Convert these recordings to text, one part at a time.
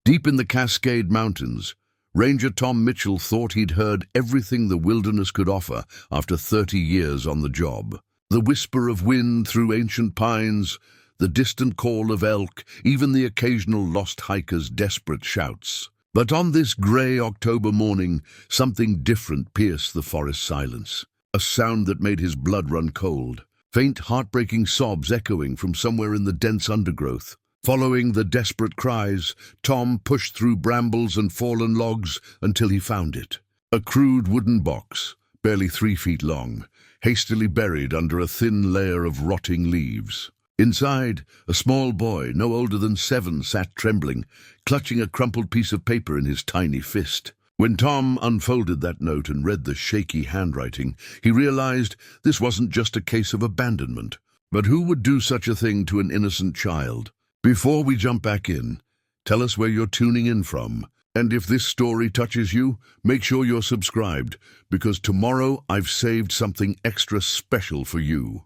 Deep in the Cascade Mountains, Ranger Tom Mitchell thought he'd heard everything the wilderness could offer after 30 years on the job. The whisper of wind through ancient pines, the distant call of elk, even the occasional lost hiker's desperate shouts. But on this grey October morning, something different pierced the forest silence. A sound that made his blood run cold. Faint, heartbreaking sobs echoing from somewhere in the dense undergrowth. Following the desperate cries, Tom pushed through brambles and fallen logs until he found it. A crude wooden box, barely 3 feet long, hastily buried under a thin layer of rotting leaves. Inside, a small boy, no older than 7, sat trembling, clutching a crumpled piece of paper in his tiny fist. When Tom unfolded that note and read the shaky handwriting, he realized this wasn't just a case of abandonment. But who would do such a thing to an innocent child? Before we jump back in, tell us where you're tuning in from. And if this story touches you, make sure you're subscribed, because tomorrow I've saved something extra special for you.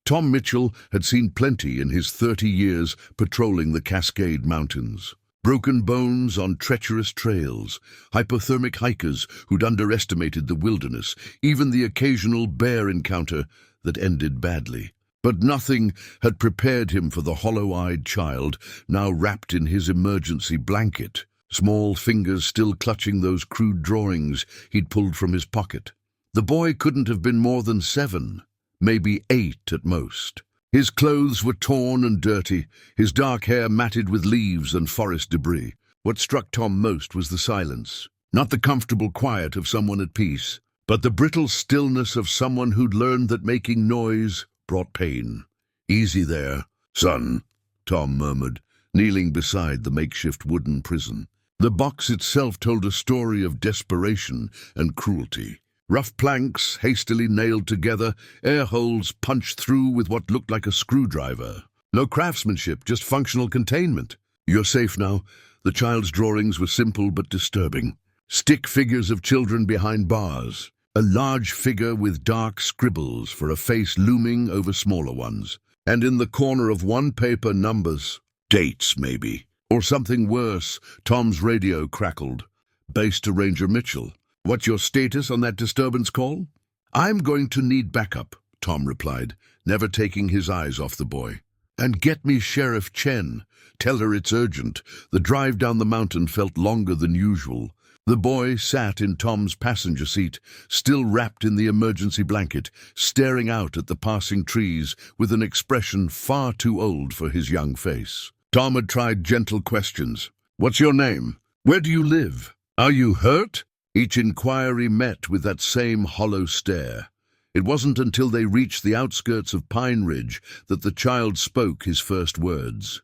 Tom Mitchell had seen plenty in his 30 years patrolling the Cascade Mountains. Broken bones on treacherous trails, hypothermic hikers who'd underestimated the wilderness, even the occasional bear encounter that ended badly. But nothing had prepared him for the hollow-eyed child, now wrapped in his emergency blanket, small fingers still clutching those crude drawings he'd pulled from his pocket. The boy couldn't have been more than 7, maybe 8 at most. His clothes were torn and dirty, his dark hair matted with leaves and forest debris. What struck Tom most was the silence. Not the comfortable quiet of someone at peace, but the brittle stillness of someone who'd learned that making noise brought pain. "Easy there, son," Tom murmured, kneeling beside the makeshift wooden prison. The box itself told a story of desperation and cruelty. Rough planks hastily nailed together, air holes punched through with what looked like a screwdriver. No craftsmanship, just functional containment. "You're safe now." The child's drawings were simple but disturbing. Stick figures of children behind bars. A large figure with dark scribbles for a face looming over smaller ones. And in the corner of one paper, numbers. Dates, maybe. Or something worse. Tom's radio crackled. "Base to Ranger Mitchell. What's your status on that disturbance call?" "I'm going to need backup," Tom replied, never taking his eyes off the boy. "And get me Sheriff Chen. Tell her it's urgent." The drive down the mountain felt longer than usual. The boy sat in Tom's passenger seat, still wrapped in the emergency blanket, staring out at the passing trees with an expression far too old for his young face. Tom had tried gentle questions. "What's your name? Where do you live? Are you hurt?" Each inquiry met with that same hollow stare. It wasn't until they reached the outskirts of Pine Ridge that the child spoke his first words.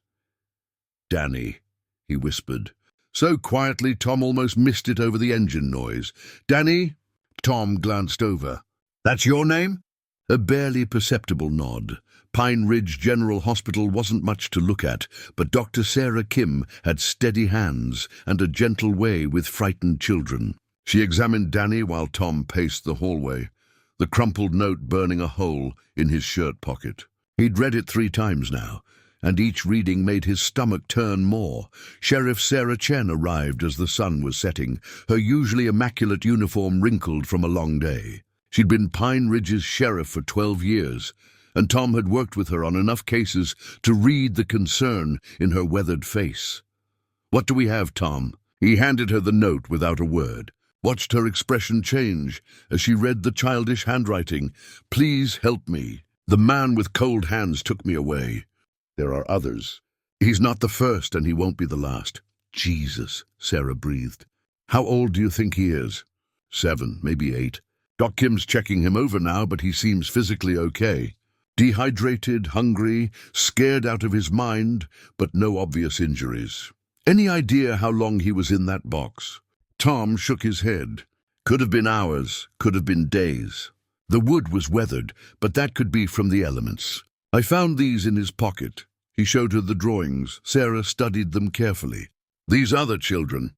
"Danny," he whispered. So quietly Tom almost missed it over the engine noise. "Danny?" Tom glanced over. "That's your name?" A barely perceptible nod. Pine Ridge General Hospital wasn't much to look at, but Dr. Sarah Kim had steady hands and a gentle way with frightened children. She examined Danny while Tom paced the hallway, the crumpled note burning a hole in his shirt pocket. He'd read it 3 times now, and each reading made his stomach turn more. Sheriff Sarah Chen arrived as the sun was setting, her usually immaculate uniform wrinkled from a long day. She'd been Pine Ridge's sheriff for 12 years, and Tom had worked with her on enough cases to read the concern in her weathered face. "What do we have, Tom?" He handed her the note without a word, watched her expression change as she read the childish handwriting. "Please help me. The man with cold hands took me away. There are others. He's not the first, and he won't be the last." "Jesus," Sarah breathed. "How old do you think he is?" 7, maybe 8. Doc Kim's checking him over now, but he seems physically okay. Dehydrated, hungry, scared out of his mind, but no obvious injuries. "Any idea how long he was in that box?" Tom shook his head. "Could have been hours, could have been days. The wood was weathered, but that could be from the elements. I found these in his pocket." He showed her the drawings. Sarah studied them carefully. "These other children,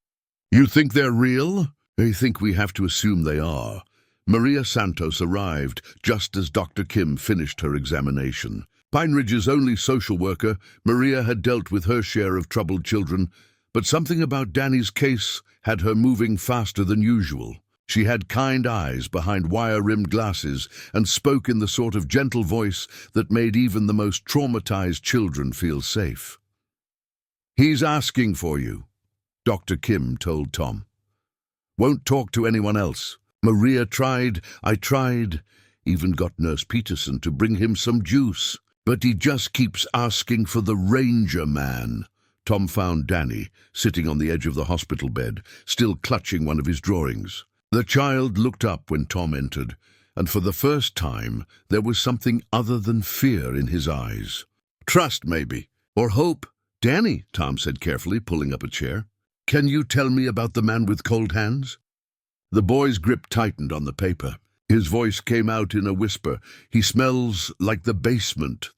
you think they're real?" "I think we have to assume they are." Maria Santos arrived just as Dr. Kim finished her examination. Pine Ridge's only social worker, Maria had dealt with her share of troubled children, But something about Danny's case had her moving faster than usual. She had kind eyes behind wire-rimmed glasses and spoke in the sort of gentle voice that made even the most traumatized children feel safe. "He's asking for you," Dr. Kim told Tom. "Won't talk to anyone else. Maria tried, I tried, even got Nurse Peterson to bring him some juice. But he just keeps asking for the ranger man." Tom found Danny, sitting on the edge of the hospital bed, still clutching one of his drawings. The child looked up when Tom entered, and for the first time there was something other than fear in his eyes. "Trust, maybe, or hope." "Danny," Tom said carefully, pulling up a chair, "can you tell me about the man with cold hands?" The boy's grip tightened on the paper. His voice came out in a whisper. "He smells like the basement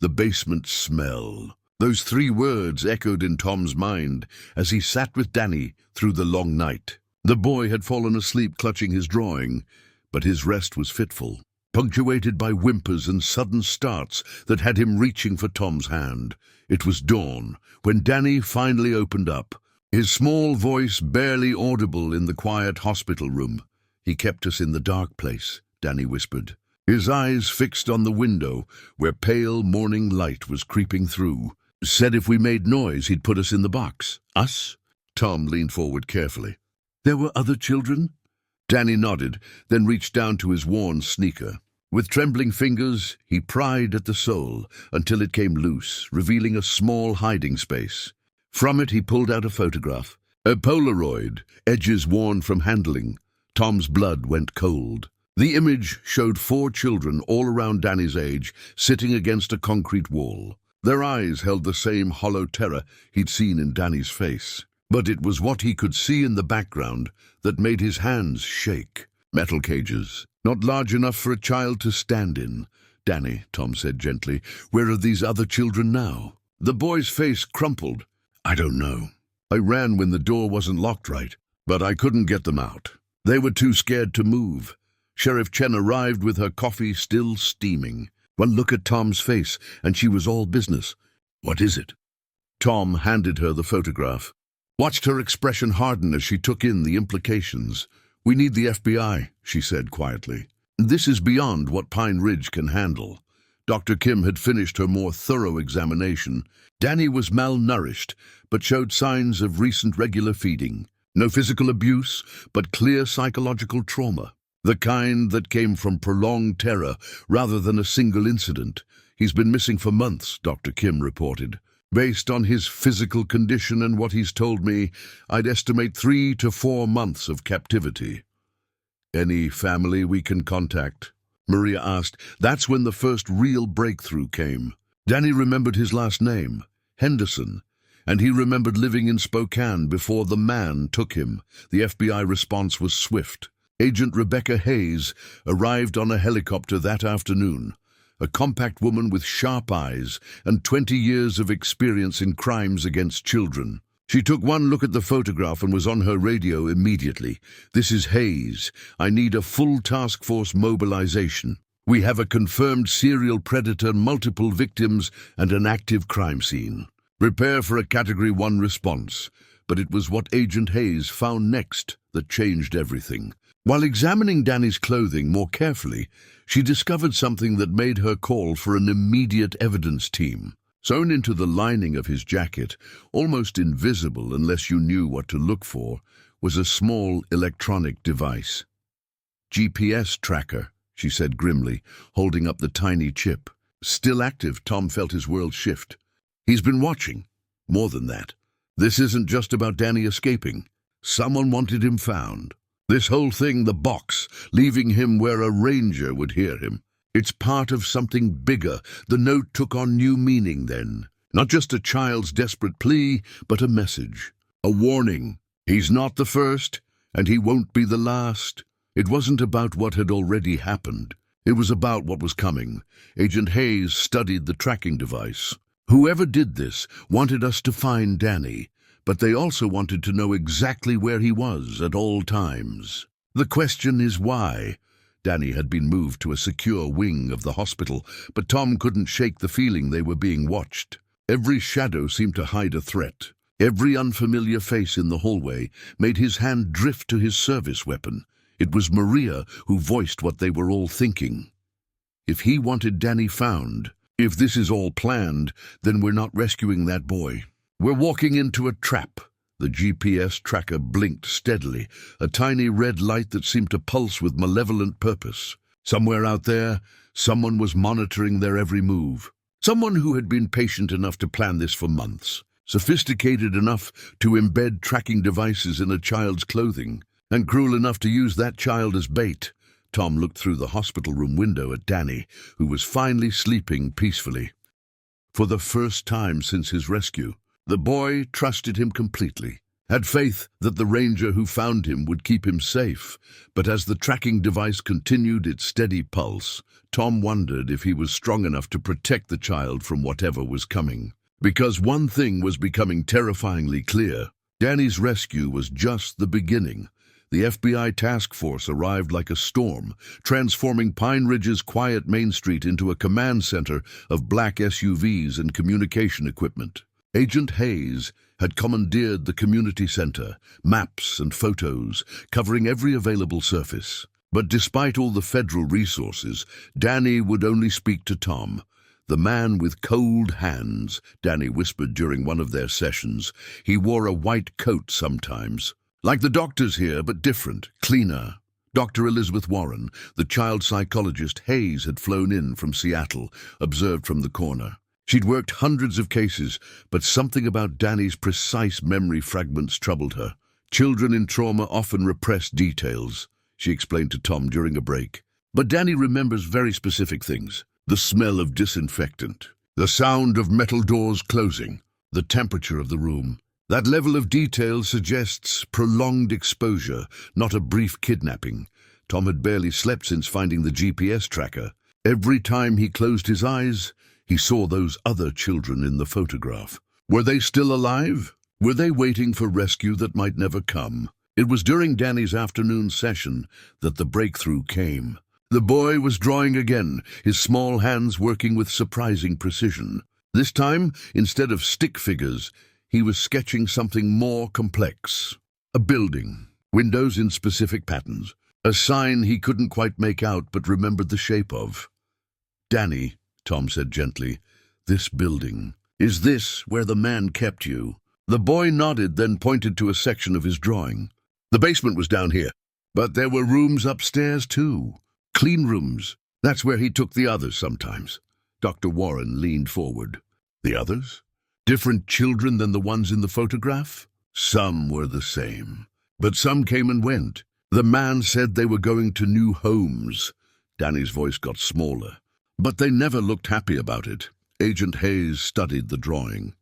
smell." Those 3 words echoed in Tom's mind as he sat with Danny through the long night. The boy had fallen asleep clutching his drawing, but his rest was fitful, punctuated by whimpers and sudden starts that had him reaching for Tom's hand. It was dawn when Danny finally opened up, his small voice barely audible in the quiet hospital room. "He kept us in the dark place," Danny whispered, his eyes fixed on the window where pale morning light was creeping through. "Said if we made noise, he'd put us in the box." "Us?" Tom leaned forward carefully. "There were other children?" Danny nodded, then reached down to his worn sneaker. With trembling fingers, he pried at the sole until it came loose, revealing a small hiding space. From it he pulled out a photograph, a Polaroid, edges worn from handling. Tom's blood went cold. The image showed 4 children all around Danny's age, sitting against a concrete wall. Their eyes held the same hollow terror he'd seen in Danny's face. But it was what he could see in the background that made his hands shake. Metal cages, not large enough for a child to stand in. "Danny," Tom said gently, "where are these other children now?" The boy's face crumpled. "I don't know. I ran when the door wasn't locked right, but I couldn't get them out. They were too scared to move." Sheriff Chen arrived with her coffee still steaming. One look at Tom's face, and she was all business. "What is it?" Tom handed her the photograph. Watched her expression harden as she took in the implications. "We need the FBI," she said quietly. "This is beyond what Pine Ridge can handle." Dr. Kim had finished her more thorough examination. Danny was malnourished, but showed signs of recent regular feeding. No physical abuse, but clear psychological trauma. The kind that came from prolonged terror rather than a single incident. "He's been missing for months," Dr. Kim reported. "Based on his physical condition and what he's told me, I'd estimate 3 to 4 months of captivity." "Any family we can contact?" Maria asked. That's when the first real breakthrough came. Danny remembered his last name, Henderson, and he remembered living in Spokane before the man took him. The FBI response was swift. Agent Rebecca Hayes arrived on a helicopter that afternoon, a compact woman with sharp eyes and 20 years of experience in crimes against children. She took one look at the photograph and was on her radio immediately. "This is Hayes. I need a full task force mobilization. We have a confirmed serial predator, multiple victims, and an active crime scene. Prepare for a Category 1 response." But it was what Agent Hayes found next that changed everything. While examining Danny's clothing more carefully, she discovered something that made her call for an immediate evidence team. Sewn into the lining of his jacket, almost invisible unless you knew what to look for, was a small electronic device. "GPS tracker," she said grimly, holding up the tiny chip. Still active, Tom felt his world shift. He's been watching. More than that. This isn't just about Danny escaping. Someone wanted him found. This whole thing, the box, leaving him where a ranger would hear him. It's part of something bigger. The note took on new meaning then. Not just a child's desperate plea, but a message. A warning. He's not the first, and he won't be the last. It wasn't about what had already happened. It was about what was coming. Agent Hayes studied the tracking device. Whoever did this wanted us to find Danny, but they also wanted to know exactly where he was at all times. The question is why. Danny had been moved to a secure wing of the hospital, but Tom couldn't shake the feeling they were being watched. Every shadow seemed to hide a threat. Every unfamiliar face in the hallway made his hand drift to his service weapon. It was Maria who voiced what they were all thinking. If he wanted Danny found, if this is all planned, then we're not rescuing that boy. We're walking into a trap. The GPS tracker blinked steadily, a tiny red light that seemed to pulse with malevolent purpose. Somewhere out there, someone was monitoring their every move. Someone who had been patient enough to plan this for months, sophisticated enough to embed tracking devices in a child's clothing, and cruel enough to use that child as bait. Tom looked through the hospital room window at Danny, who was finally sleeping peacefully. For the first time since his rescue, the boy trusted him completely, had faith that the ranger who found him would keep him safe. But as the tracking device continued its steady pulse, Tom wondered if he was strong enough to protect the child from whatever was coming. Because one thing was becoming terrifyingly clear: Danny's rescue was just the beginning. The FBI task force arrived like a storm, transforming Pine Ridge's quiet Main Street into a command center of black SUVs and communication equipment. Agent Hayes had commandeered the community center, maps and photos, covering every available surface. But despite all the federal resources, Danny would only speak to Tom. The man with cold hands, Danny whispered during one of their sessions. He wore a white coat sometimes. Like the doctors here, but different, cleaner. Dr. Elizabeth Warren, the child psychologist Hayes had flown in from Seattle, observed from the corner. She'd worked hundreds of cases, but something about Danny's precise memory fragments troubled her. Children in trauma often repress details, she explained to Tom during a break. But Danny remembers very specific things. The smell of disinfectant, the sound of metal doors closing, the temperature of the room. That level of detail suggests prolonged exposure, not a brief kidnapping. Tom had barely slept since finding the GPS tracker. Every time he closed his eyes, he saw those other children in the photograph. Were they still alive? Were they waiting for rescue that might never come? It was during Danny's afternoon session that the breakthrough came. The boy was drawing again, his small hands working with surprising precision. This time, instead of stick figures, he was sketching something more complex. A building, windows in specific patterns, a sign he couldn't quite make out but remembered the shape of. "Danny," Tom said gently, "this building. Is this where the man kept you?" The boy nodded, then pointed to a section of his drawing. "The basement was down here, but there were rooms upstairs too. Clean rooms. That's where he took the others sometimes." Dr. Warren leaned forward. "The others? Different children than the ones in the photograph?" "Some were the same, but some came and went. The man said they were going to new homes." Danny's voice got smaller. "But they never looked happy about it." Agent Hayes studied the drawing.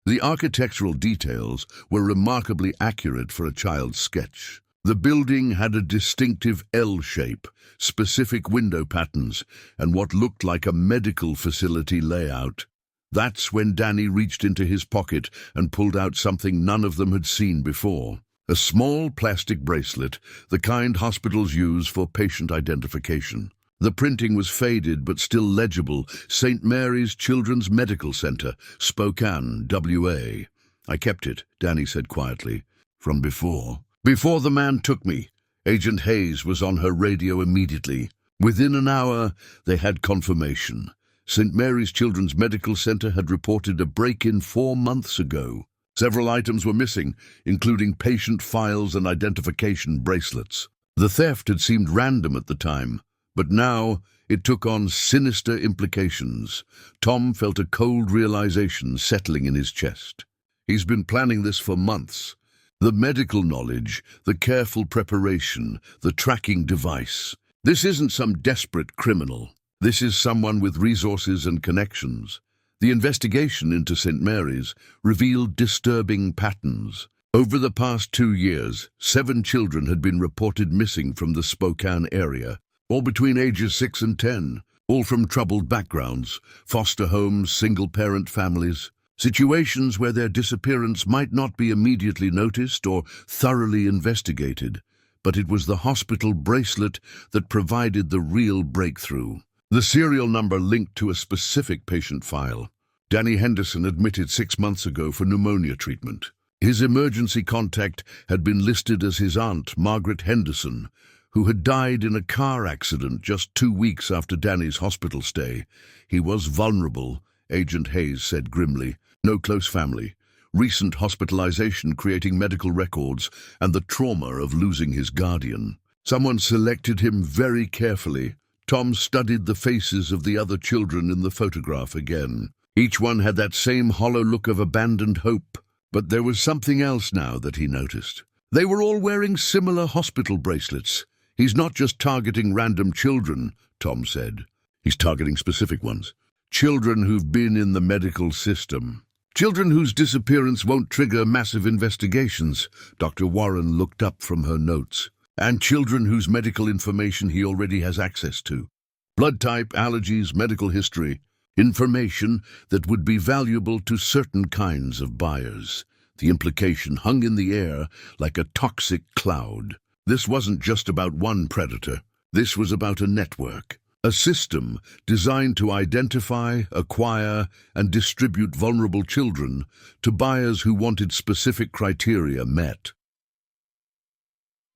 The architectural details were remarkably accurate for a child's sketch. The building had a distinctive L shape, specific window patterns, and what looked like a medical facility layout. That's when Danny reached into his pocket and pulled out something none of them had seen before. A small plastic bracelet, the kind hospitals use for patient identification. The printing was faded but still legible. St. Mary's Children's Medical Center, Spokane, WA. "I kept it," Danny said quietly. "From before." "Before the man took me." Agent Hayes was on her radio immediately. Within an hour, they had confirmation. St. Mary's Children's Medical Center had reported a break-in 4 months ago. Several items were missing, including patient files and identification bracelets. The theft had seemed random at the time, but now it took on sinister implications. Tom felt a cold realization settling in his chest. He's been planning this for months. The medical knowledge, the careful preparation, the tracking device. This isn't some desperate criminal. This is someone with resources and connections. The investigation into St. Mary's revealed disturbing patterns. Over the past 2 years, 7 children had been reported missing from the Spokane area, all between ages 6 and 10, all from troubled backgrounds, foster homes, single-parent families, situations where their disappearance might not be immediately noticed or thoroughly investigated. But it was the hospital bracelet that provided the real breakthrough. The serial number linked to a specific patient file. Danny Henderson admitted 6 months ago for pneumonia treatment. His emergency contact had been listed as his aunt, Margaret Henderson, who had died in a car accident just 2 weeks after Danny's hospital stay. He was vulnerable, Agent Hayes said grimly. No close family, recent hospitalization creating medical records, and the trauma of losing his guardian. Someone selected him very carefully. Tom studied the faces of the other children in the photograph again. Each one had that same hollow look of abandoned hope. But there was something else now that he noticed. They were all wearing similar hospital bracelets. He's not just targeting random children, Tom said. He's targeting specific ones. Children who've been in the medical system. Children whose disappearance won't trigger massive investigations, Dr. Warren looked up from her notes. And children whose medical information he already has access to. Blood type, allergies, medical history. Information that would be valuable to certain kinds of buyers. The implication hung in the air like a toxic cloud. This wasn't just about one predator. This was about a network. A system designed to identify, acquire, and distribute vulnerable children to buyers who wanted specific criteria met.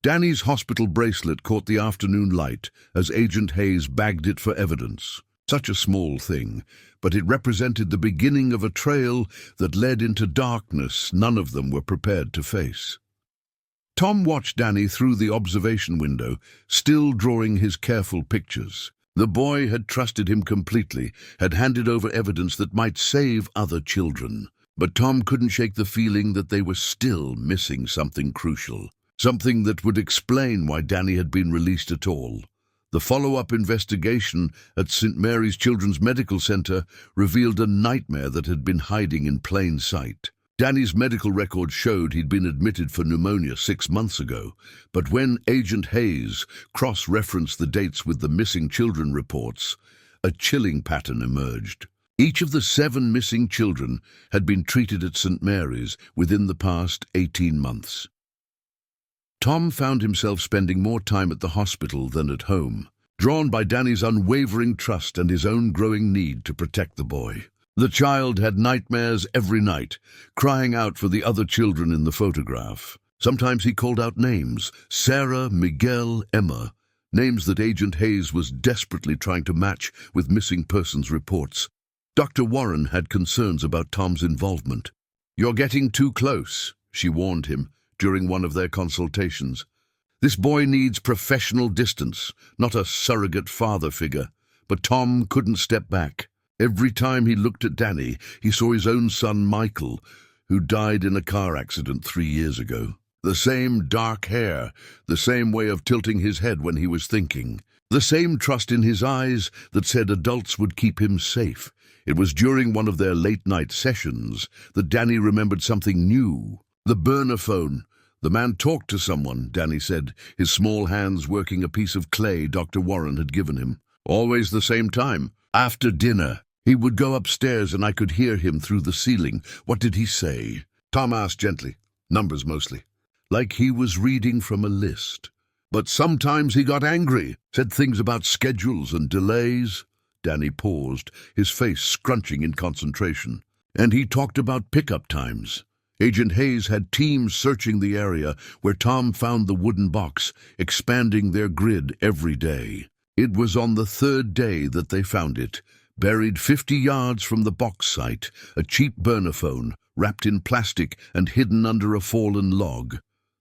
Danny's hospital bracelet caught the afternoon light as Agent Hayes bagged it for evidence. Such a small thing, but it represented the beginning of a trail that led into darkness none of them were prepared to face. Tom watched Danny through the observation window, still drawing his careful pictures. The boy had trusted him completely, had handed over evidence that might save other children. But Tom couldn't shake the feeling that they were still missing something crucial, something that would explain why Danny had been released at all. The follow-up investigation at St. Mary's Children's Medical Center revealed a nightmare that had been hiding in plain sight. Danny's medical records showed he'd been admitted for pneumonia 6 months ago, but when Agent Hayes cross-referenced the dates with the missing children reports, a chilling pattern emerged. Each of the 7 missing children had been treated at St. Mary's within the past 18 months. Tom found himself spending more time at the hospital than at home, drawn by Danny's unwavering trust and his own growing need to protect the boy. The child had nightmares every night, crying out for the other children in the photograph. Sometimes he called out names: Sarah, Miguel, Emma, names that Agent Hayes was desperately trying to match with missing persons reports. Dr. Warren had concerns about Tom's involvement. "You're getting too close," she warned him during one of their consultations. "This boy needs professional distance, not a surrogate father figure." But Tom couldn't step back. Every time he looked at Danny, he saw his own son Michael, who died in a car accident 3 years ago. The same dark hair, the same way of tilting his head when he was thinking, the same trust in his eyes that said adults would keep him safe. It was during one of their late-night sessions that Danny remembered something new. The burner phone. The man talked to someone, Danny said, his small hands working a piece of clay Dr. Warren had given him. Always the same time. After dinner. He would go upstairs and I could hear him through the ceiling. What did he say? Tom asked gently. Numbers mostly. Like he was reading from a list. But sometimes he got angry, said things about schedules and delays. Danny paused, his face scrunching in concentration. And he talked about pickup times. Agent Hayes had teams searching the area where Tom found the wooden box, expanding their grid every day. It was on the 3rd day that they found it, buried 50 yards from the box site, a cheap burner phone, wrapped in plastic and hidden under a fallen log.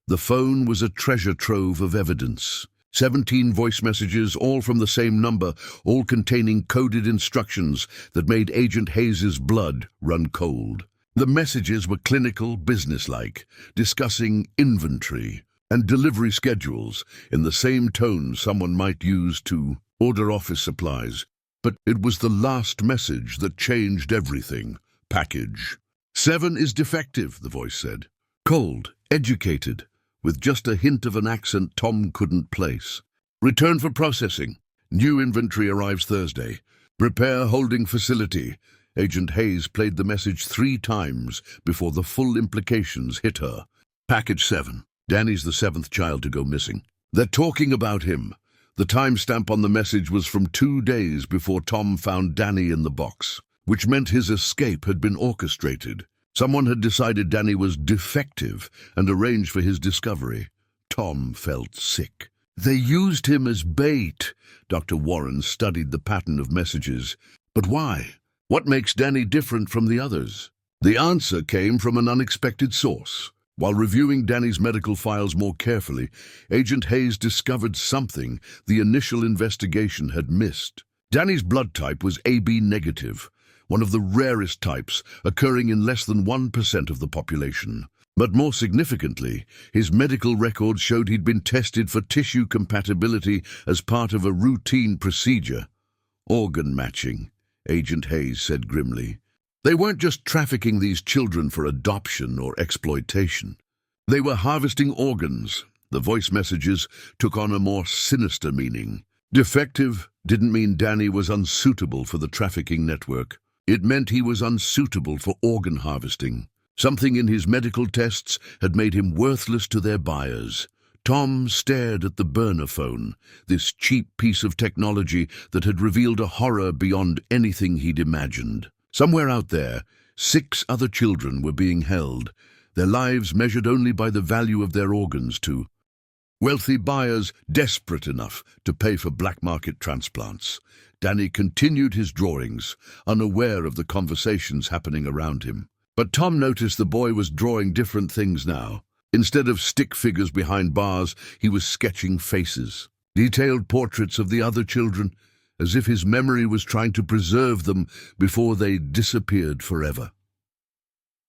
The phone was a treasure trove of evidence. 17 voice messages, all from the same number, all containing coded instructions that made Agent Hayes's blood run cold. The messages were clinical, businesslike, discussing inventory and delivery schedules in the same tone someone might use to order office supplies. But it was the last message that changed everything. Package. 7 is defective, the voice said. Cold, educated, with just a hint of an accent Tom couldn't place. Return for processing. New inventory arrives Thursday. Prepare holding facility. Agent Hayes played the message 3 times before the full implications hit her. Package 7. Danny's the 7th child to go missing. They're talking about him. The timestamp on the message was from 2 days before Tom found Danny in the box, which meant his escape had been orchestrated. Someone had decided Danny was defective and arranged for his discovery. Tom felt sick. They used him as bait. Dr. Warren studied the pattern of messages. But why? What makes Danny different from the others? The answer came from an unexpected source. While reviewing Danny's medical files more carefully, Agent Hayes discovered something the initial investigation had missed. Danny's blood type was AB negative, one of the rarest types, occurring in less than 1% of the population. But more significantly, his medical records showed he'd been tested for tissue compatibility as part of a routine procedure. Organ matching, Agent Hayes said grimly. They weren't just trafficking these children for adoption or exploitation. They were harvesting organs. The voice messages took on a more sinister meaning. Defective didn't mean Danny was unsuitable for the trafficking network. It meant he was unsuitable for organ harvesting. Something in his medical tests had made him worthless to their buyers. Tom stared at the burner phone, this cheap piece of technology that had revealed a horror beyond anything he'd imagined. Somewhere out there, 6 other children were being held, their lives measured only by the value of their organs to wealthy buyers desperate enough to pay for black market transplants. Danny continued his drawings, unaware of the conversations happening around him. But Tom noticed the boy was drawing different things now. Instead of stick figures behind bars, he was sketching faces, detailed portraits of the other children, as if his memory was trying to preserve them before they disappeared forever.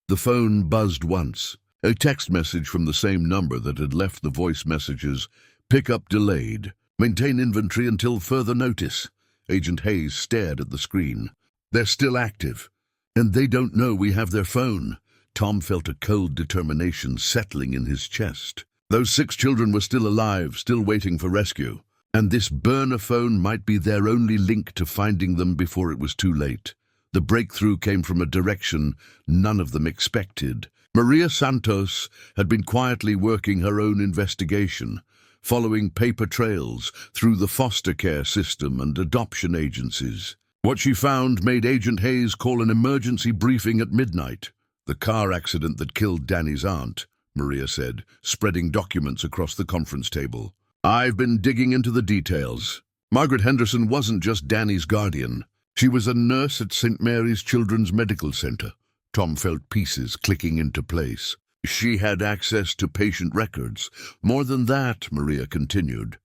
The phone buzzed once. A text message from the same number that had left the voice messages. Pickup delayed. Maintain inventory until further notice. Agent Hayes stared at the screen. They're still active. And they don't know we have their phone. Tom felt a cold determination settling in his chest. Those 6 children were still alive, still waiting for rescue. And this burner phone might be their only link to finding them before it was too late. The breakthrough came from a direction none of them expected. Maria Santos had been quietly working her own investigation, following paper trails through the foster care system and adoption agencies. What she found made Agent Hayes call an emergency briefing at midnight. The car accident that killed Danny's aunt, Maria said, spreading documents across the conference table. I've been digging into the details. Margaret Henderson wasn't just Danny's guardian. She was a nurse at St. Mary's Children's Medical Center. Tom felt pieces clicking into place. She had access to patient records. More than that, Maria continued.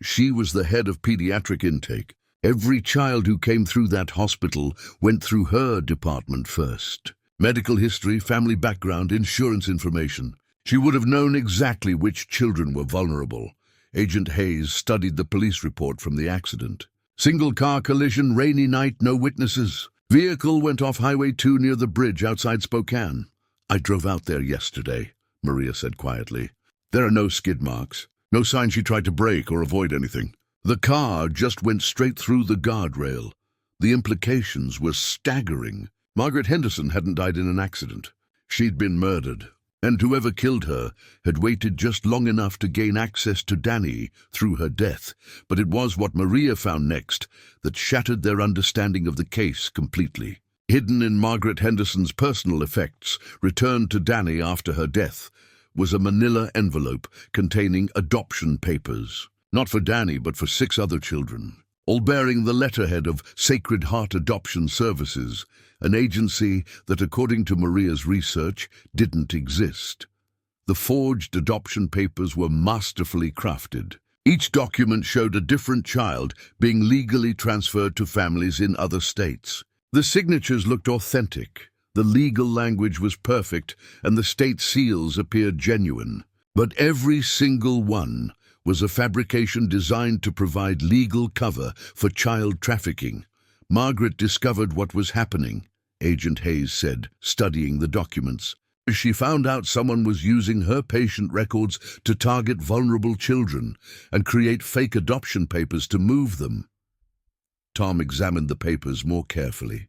She was the head of pediatric intake. Every child who came through that hospital went through her department first. Medical history, family background, insurance information. She would have known exactly which children were vulnerable. Agent Hayes studied the police report from the accident. Single car collision, rainy night, no witnesses. Vehicle went off Highway 2 near the bridge outside Spokane. I drove out there yesterday, Maria said quietly. There are no skid marks. No sign she tried to brake or avoid anything. The car just went straight through the guardrail. The implications were staggering. Margaret Henderson hadn't died in an accident. She'd been murdered. And whoever killed her had waited just long enough to gain access to Danny through her death. But it was what Maria found next that shattered their understanding of the case completely. Hidden in Margaret Henderson's personal effects, returned to Danny after her death, was a manila envelope containing adoption papers. Not for Danny, but for 6 other children, all bearing the letterhead of Sacred Heart Adoption Services, an agency that, according to Maria's research, didn't exist. The forged adoption papers were masterfully crafted. Each document showed a different child being legally transferred to families in other states. The signatures looked authentic, the legal language was perfect, and the state seals appeared genuine. But every single one was a fabrication designed to provide legal cover for child trafficking. Margaret discovered what was happening, Agent Hayes said, studying the documents. She found out someone was using her patient records to target vulnerable children and create fake adoption papers to move them. Tom examined the papers more carefully.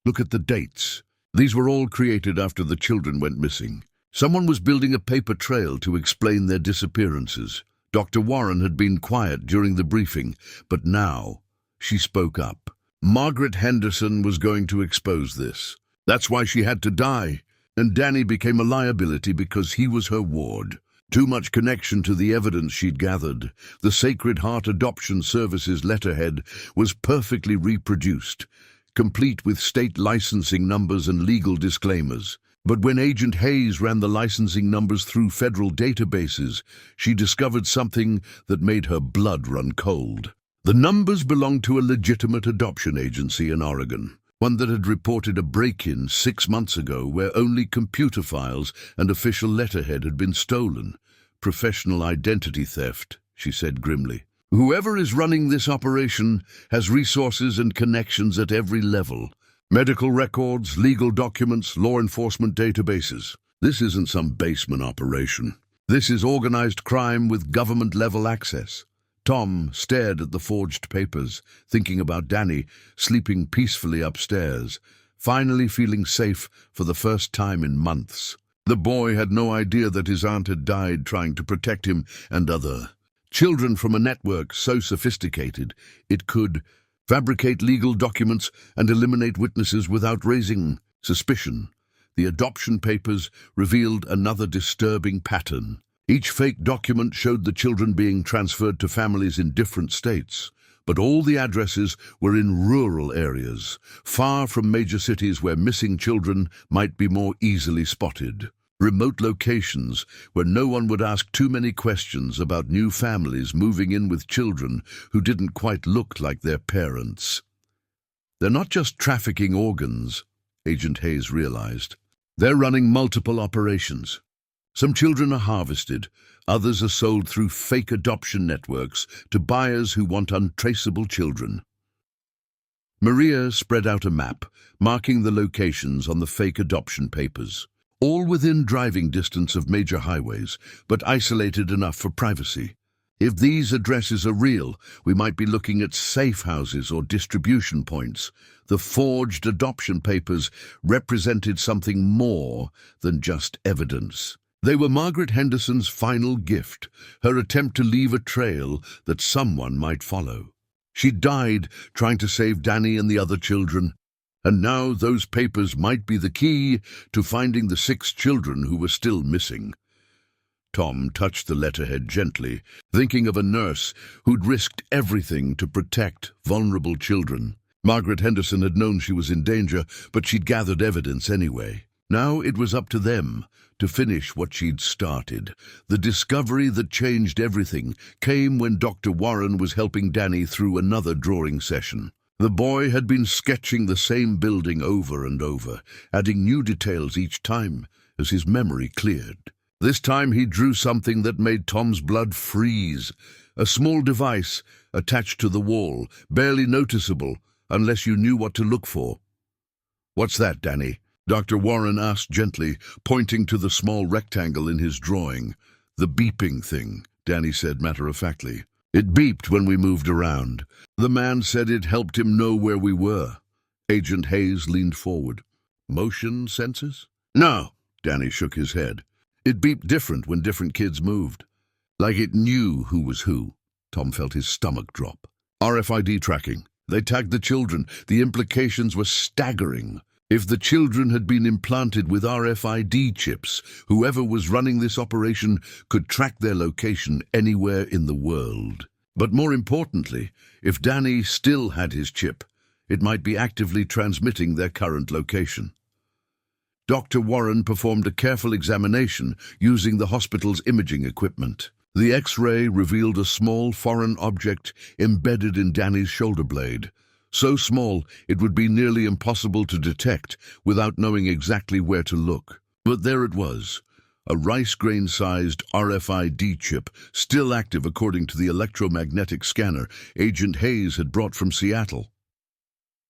Look at the dates. These were all created after the children went missing. Someone was building a paper trail to explain their disappearances. Dr. Warren had been quiet during the briefing, but now she spoke up. Margaret Henderson was going to expose this. That's why she had to die. and Danny became a liability because he was her ward. Too much connection to the evidence she'd gathered. The Sacred Heart Adoption Service's letterhead was perfectly reproduced, complete with state licensing numbers and legal disclaimers. But when Agent Hayes ran the licensing numbers through federal databases, she discovered something that made her blood run cold. The numbers belonged to a legitimate adoption agency in Oregon, one that had reported a break-in 6 months ago where only computer files and official letterhead had been stolen. Professional identity theft, she said grimly. Whoever is running this operation has resources and connections at every level. Medical records, legal documents, law enforcement databases. This isn't some basement operation. This is organized crime with government-level access. Tom stared at the forged papers, thinking about Danny, sleeping peacefully upstairs, finally feeling safe for the first time in months. The boy had no idea that his aunt had died trying to protect him and other children from a network so sophisticated it could fabricate legal documents and eliminate witnesses without raising suspicion. The adoption papers revealed another disturbing pattern. Each fake document showed the children being transferred to families in different states, but all the addresses were in rural areas, far from major cities where missing children might be more easily spotted. Remote locations where no one would ask too many questions about new families moving in with children who didn't quite look like their parents. They're not just trafficking organs, Agent Hayes realized. They're running multiple operations. Some children are harvested, others are sold through fake adoption networks to buyers who want untraceable children. Maria spread out a map, marking the locations on the fake adoption papers. All within driving distance of major highways, but isolated enough for privacy. If these addresses are real, we might be looking at safe houses or distribution points. The forged adoption papers represented something more than just evidence. They were Margaret Henderson's final gift, her attempt to leave a trail that someone might follow. She died trying to save Danny and the other children. And now those papers might be the key to finding the 6 children who were still missing. Tom touched the letterhead gently, thinking of a nurse who'd risked everything to protect vulnerable children. Margaret Henderson had known she was in danger, but she'd gathered evidence anyway. Now it was up to them to finish what she'd started. The discovery that changed everything came when Dr. Warren was helping Danny through another drawing session. The boy had been sketching the same building over and over, adding new details each time as his memory cleared. This time he drew something that made Tom's blood freeze, a small device attached to the wall, barely noticeable unless you knew what to look for. "What's that, Danny?" Dr. Warren asked gently, pointing to the small rectangle in his drawing. "The beeping thing," Danny said matter-of-factly. "It beeped when we moved around. The man said it helped him know where we were." Agent Hayes leaned forward. "Motion sensors?" "No," Danny shook his head. "It beeped different when different kids moved. Like it knew who was who." Tom felt his stomach drop. "RFID tracking. They tagged the children. The implications were staggering. If the children had been implanted with RFID chips, whoever was running this operation could track their location anywhere in the world. But more importantly, if Danny still had his chip, it might be actively transmitting their current location." Dr. Warren performed a careful examination using the hospital's imaging equipment. The X-ray revealed a small foreign object embedded in Danny's shoulder blade. So small it would be nearly impossible to detect without knowing exactly where to look. But there it was, a rice grain-sized RFID chip, still active according to the electromagnetic scanner Agent Hayes had brought from Seattle.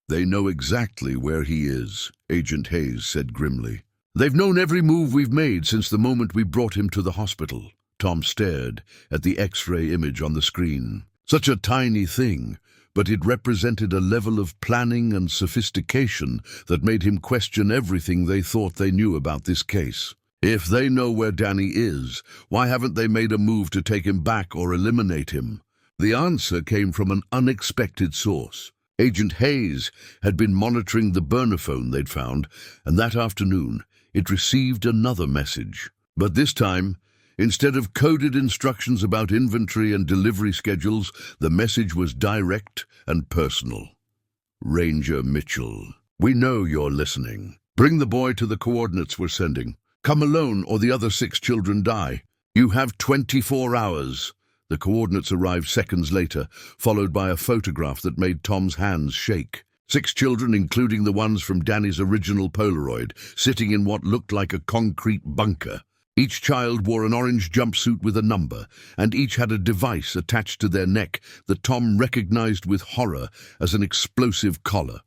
"They know exactly where he is," Agent Hayes said grimly. "They've known every move we've made since the moment we brought him to the hospital." Tom stared at the X-ray image on the screen. Such a tiny thing, but it represented a level of planning and sophistication that made him question everything they thought they knew about this case. If they know where Danny is, why haven't they made a move to take him back or eliminate him? The answer came from an unexpected source. Agent Hayes had been monitoring the burner phone they'd found, and that afternoon it received another message. But this time, instead of coded instructions about inventory and delivery schedules, the message was direct and personal. Ranger Mitchell, we know you're listening. Bring the boy to the coordinates we're sending. Come alone or the other 6 children die. You have 24 hours. The coordinates arrived seconds later, followed by a photograph that made Tom's hands shake. 6 children, including the ones from Danny's original Polaroid, sitting in what looked like a concrete bunker. Each child wore an orange jumpsuit with a number, and each had a device attached to their neck that Tom recognized with horror as an explosive collar.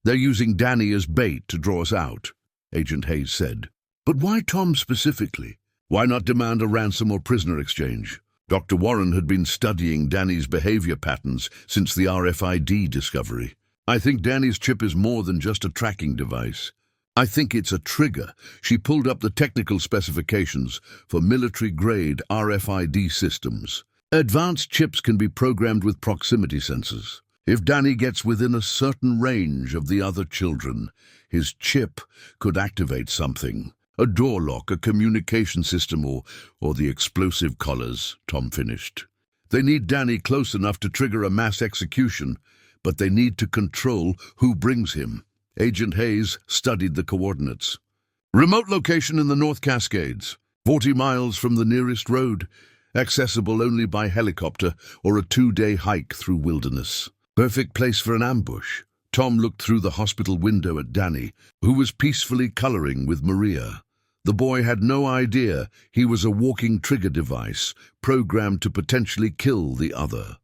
They're using Danny as bait to draw us out, Agent Hayes said. But why Tom specifically? Why not demand a ransom or prisoner exchange? Dr. Warren had been studying Danny's behavior patterns since the RFID discovery. I think Danny's chip is more than just a tracking device. I think it's a trigger. She pulled up the technical specifications for military-grade RFID systems. Advanced chips can be programmed with proximity sensors. If Danny gets within a certain range of the other children, his chip could activate something. A door lock, a communication system, or the explosive collars, Tom finished. They need Danny close enough to trigger a mass execution, but they need to control who brings him. Agent Hayes studied the coordinates. Remote location in the North Cascades, 40 miles from the nearest road, accessible only by helicopter or a 2-day hike through wilderness. Perfect place for an ambush. Tom looked through the hospital window at Danny, who was peacefully coloring with Maria. The boy had no idea he was a walking trigger device, programmed to potentially kill the other.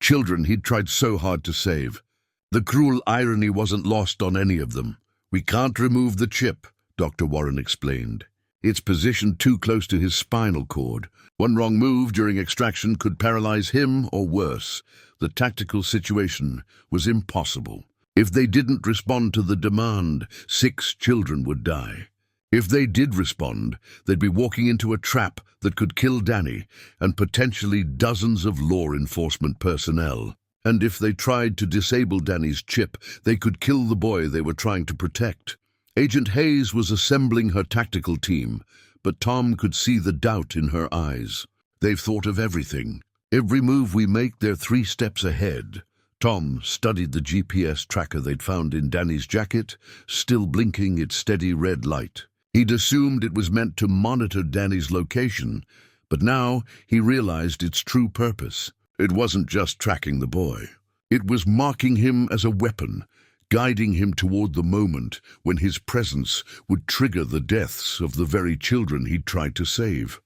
Children he'd tried so hard to save. The cruel irony wasn't lost on any of them. We can't remove the chip, Dr. Warren explained. It's positioned too close to his spinal cord. One wrong move during extraction could paralyze him or worse. The tactical situation was impossible. If they didn't respond to the demand, 6 children would die. If they did respond, they'd be walking into a trap that could kill Danny and potentially dozens of law enforcement personnel. And if they tried to disable Danny's chip, they could kill the boy they were trying to protect. Agent Hayes was assembling her tactical team, but Tom could see the doubt in her eyes. They've thought of everything. Every move we make, they're 3 steps ahead. Tom studied the GPS tracker they'd found in Danny's jacket, still blinking its steady red light. He'd assumed it was meant to monitor Danny's location, but now he realized its true purpose. It wasn't just tracking the boy. It was marking him as a weapon, guiding him toward the moment when his presence would trigger the deaths of the very children he'd tried to save.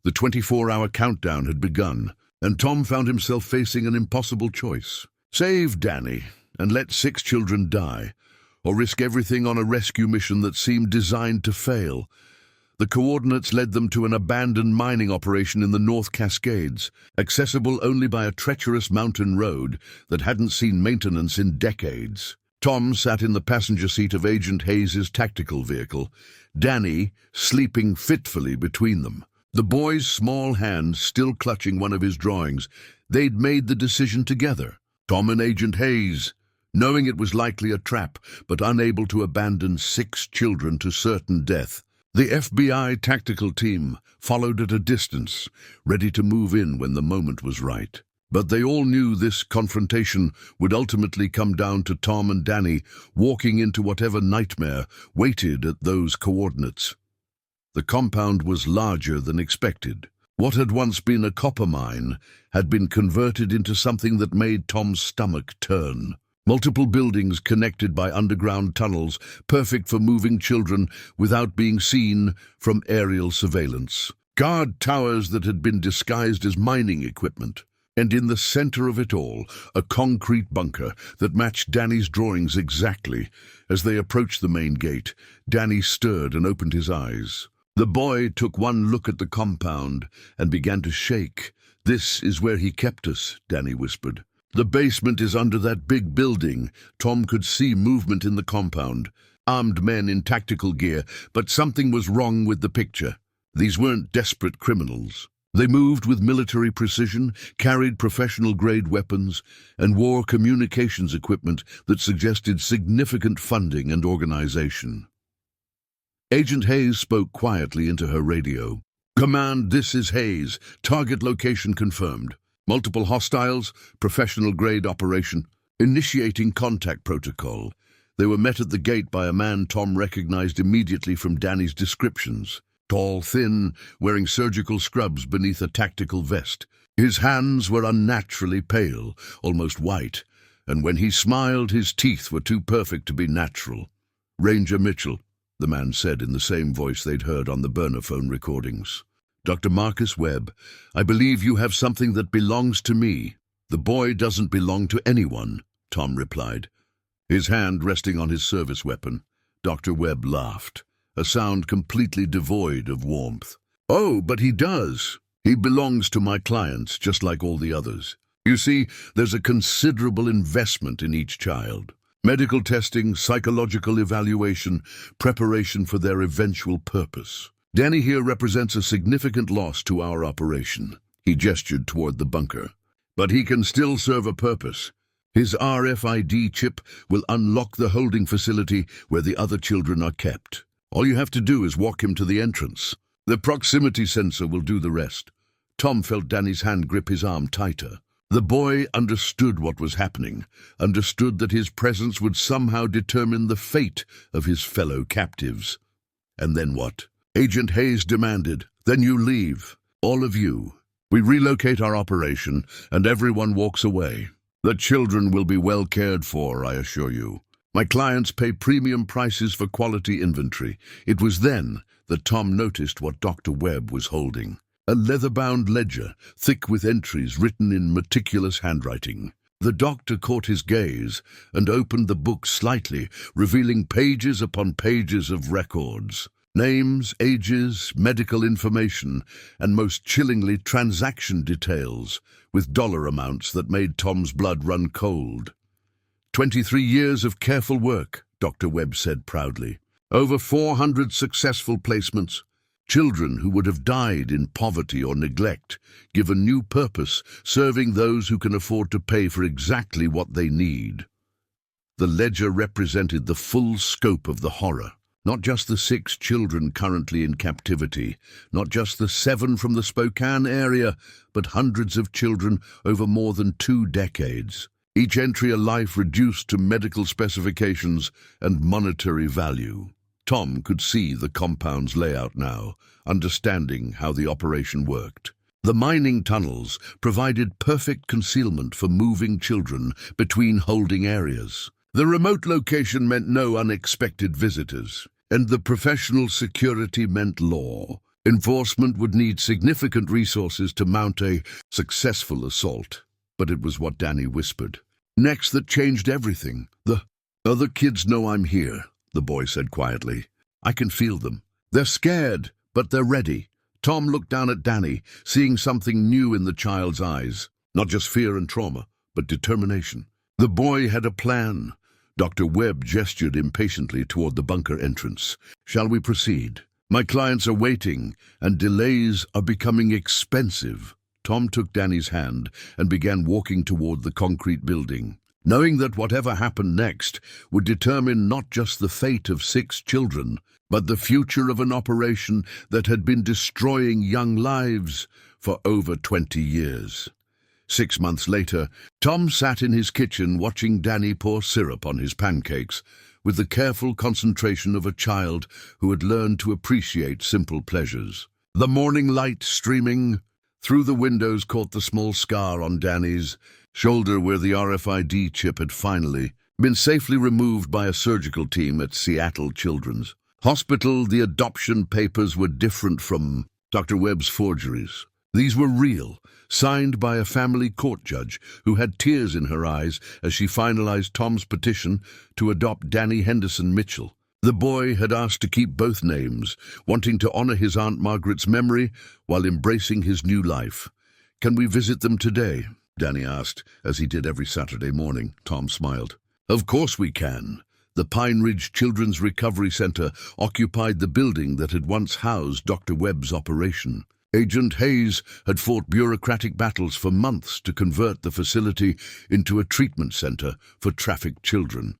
The 24-hour countdown had begun, and Tom found himself facing an impossible choice. Save Danny and let 6 children die, or risk everything on a rescue mission that seemed designed to fail. The coordinates led them to an abandoned mining operation in the North Cascades, accessible only by a treacherous mountain road that hadn't seen maintenance in decades. Tom sat in the passenger seat of Agent Hayes' tactical vehicle, Danny sleeping fitfully between them. The boy's small hand still clutching one of his drawings. They'd made the decision together, Tom and Agent Hayes, knowing it was likely a trap, but unable to abandon 6 children to certain death. The FBI tactical team followed at a distance, ready to move in when the moment was right. But they all knew this confrontation would ultimately come down to Tom and Danny walking into whatever nightmare waited at those coordinates. The compound was larger than expected. What had once been a copper mine had been converted into something that made Tom's stomach turn. Multiple buildings connected by underground tunnels, perfect for moving children without being seen from aerial surveillance. Guard towers that had been disguised as mining equipment. And in the center of it all, a concrete bunker that matched Danny's drawings exactly. As they approached the main gate, Danny stirred and opened his eyes. The boy took one look at the compound and began to shake. "This is where he kept us," Danny whispered. "The basement is under that big building." Tom could see movement in the compound, armed men in tactical gear, but something was wrong with the picture. These weren't desperate criminals. They moved with military precision, carried professional-grade weapons, and wore communications equipment that suggested significant funding and organization. Agent Hayes spoke quietly into her radio. "Command, this is Hayes. Target location confirmed. Multiple hostiles, professional-grade operation. Initiating contact protocol." They were met at the gate by a man Tom recognized immediately from Danny's descriptions. Tall, thin, wearing surgical scrubs beneath a tactical vest. His hands were unnaturally pale, almost white, and when he smiled, his teeth were too perfect to be natural. "Ranger Mitchell," the man said in the same voice they'd heard on the burner phone recordings. "Dr. Marcus Webb, I believe you have something that belongs to me." "The boy doesn't belong to anyone," Tom replied, his hand resting on his service weapon. Dr. Webb laughed, a sound completely devoid of warmth. "Oh, but he does. He belongs to my clients, just like all the others. You see, there's a considerable investment in each child. Medical testing, psychological evaluation, preparation for their eventual purpose. Danny here represents a significant loss to our operation." He gestured toward the bunker. "But he can still serve a purpose. His RFID chip will unlock the holding facility where the other children are kept. All you have to do is walk him to the entrance. The proximity sensor will do the rest." Tom felt Danny's hand grip his arm tighter. The boy understood what was happening, understood that his presence would somehow determine the fate of his fellow captives. "And then what?" Agent Hayes demanded. "Then you leave. All of you. We relocate our operation, and everyone walks away. The children will be well cared for, I assure you. My clients pay premium prices for quality inventory." It was then that Tom noticed what Dr. Webb was holding. A leather-bound ledger, thick with entries written in meticulous handwriting. The doctor caught his gaze and opened the book slightly, revealing pages upon pages of records. Names, ages, medical information, and most chillingly transaction details, with dollar amounts that made Tom's blood run cold. 23 years of careful work, Dr. Webb said proudly. Over 400 successful placements. Children who would have died in poverty or neglect, given new purpose, serving those who can afford to pay for exactly what they need. The ledger represented the full scope of the horror. Not just the 6 children currently in captivity, not just the 7 from the Spokane area, but hundreds of children over more than 2 decades. Each entry a life reduced to medical specifications and monetary value. Tom could see the compound's layout now, understanding how the operation worked. The mining tunnels provided perfect concealment for moving children between holding areas. The remote location meant no unexpected visitors. And the professional security meant law. Enforcement would need significant resources to mount a successful assault. But it was what Danny whispered. Next, that changed everything. "The other kids know I'm here," the boy said quietly. "I can feel them. They're scared, but they're ready." Tom looked down at Danny, seeing something new in the child's eyes. Not just fear and trauma, but determination. The boy had a plan. Dr. Webb gestured impatiently toward the bunker entrance. "Shall we proceed? My clients are waiting, and delays are becoming expensive." Tom took Danny's hand and began walking toward the concrete building, knowing that whatever happened next would determine not just the fate of 6 children, but the future of an operation that had been destroying young lives for over 20 years. 6 months later, Tom sat in his kitchen watching Danny pour syrup on his pancakes, with the careful concentration of a child who had learned to appreciate simple pleasures. The morning light streaming through the windows caught the small scar on Danny's shoulder where the RFID chip had finally been safely removed by a surgical team at Seattle Children's Hospital. The adoption papers were different from Dr. Webb's forgeries. These were real, signed by a family court judge who had tears in her eyes as she finalized Tom's petition to adopt Danny Henderson Mitchell. The boy had asked to keep both names, wanting to honor his Aunt Margaret's memory while embracing his new life. "Can we visit them today?" Danny asked, as he did every Saturday morning. Tom smiled. "Of course we can." The Pine Ridge Children's Recovery Center occupied the building that had once housed Dr. Webb's operation. Agent Hayes had fought bureaucratic battles for months to convert the facility into a treatment center for trafficked children.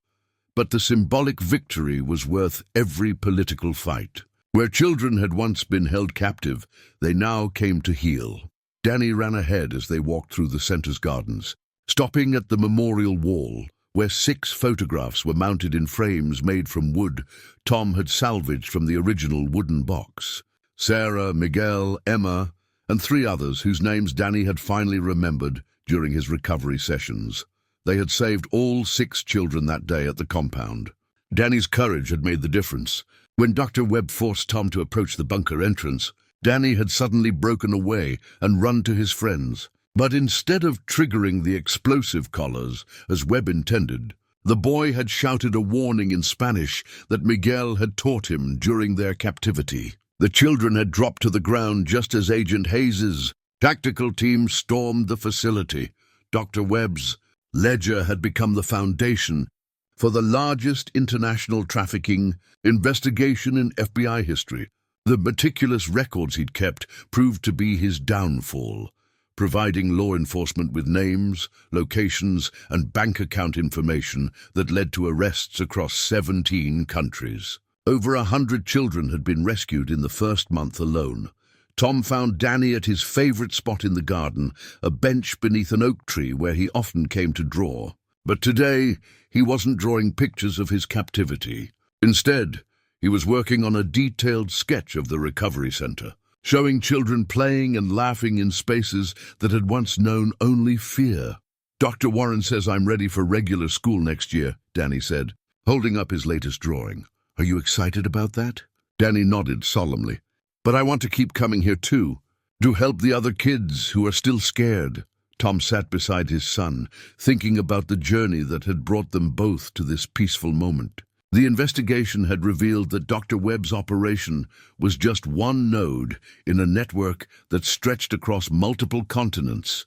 But the symbolic victory was worth every political fight. Where children had once been held captive, they now came to heal. Danny ran ahead as they walked through the center's gardens, stopping at the memorial wall, where 6 photographs were mounted in frames made from wood Tom had salvaged from the original wooden box. Sarah, Miguel, Emma, and 3 others whose names Danny had finally remembered during his recovery sessions. They had saved all 6 children that day at the compound. Danny's courage had made the difference. When Dr. Webb forced Tom to approach the bunker entrance, Danny had suddenly broken away and run to his friends. But instead of triggering the explosive collars, as Webb intended, the boy had shouted a warning in Spanish that Miguel had taught him during their captivity. The children had dropped to the ground just as Agent Hayes's tactical team stormed the facility. Dr. Webb's ledger had become the foundation for the largest international trafficking investigation in FBI history. The meticulous records he'd kept proved to be his downfall, providing law enforcement with names, locations, and bank account information that led to arrests across 17 countries. Over 100 children had been rescued in the first month alone. Tom found Danny at his favorite spot in the garden, a bench beneath an oak tree where he often came to draw. But today, he wasn't drawing pictures of his captivity. Instead, he was working on a detailed sketch of the recovery center, showing children playing and laughing in spaces that had once known only fear. "Dr. Warren says I'm ready for regular school next year," Danny said, holding up his latest drawing. "Are you excited about that?" Danny nodded solemnly. "But I want to keep coming here too, to help the other kids who are still scared." Tom sat beside his son, thinking about the journey that had brought them both to this peaceful moment. The investigation had revealed that Dr. Webb's operation was just one node in a network that stretched across multiple continents.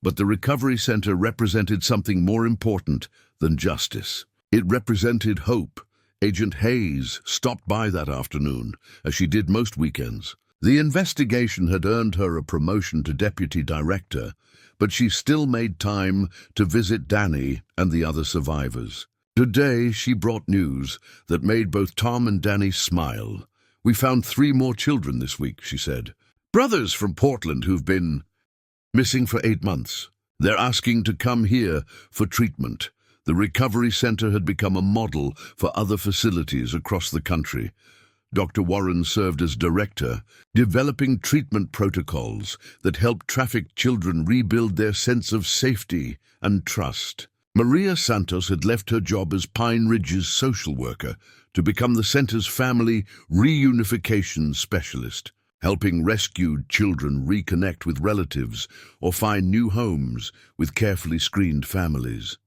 But the recovery center represented something more important than justice. It represented hope. Agent Hayes stopped by that afternoon, as she did most weekends. The investigation had earned her a promotion to deputy director, but she still made time to visit Danny and the other survivors. Today, she brought news that made both Tom and Danny smile. "We found 3 more children this week," she said. "Brothers from Portland who've been missing for 8 months. They're asking to come here for treatment." The recovery center had become a model for other facilities across the country. Dr. Warren served as director, developing treatment protocols that helped trafficked children rebuild their sense of safety and trust. Maria Santos had left her job as Pine Ridge's social worker to become the center's family reunification specialist, helping rescued children reconnect with relatives or find new homes with carefully screened families.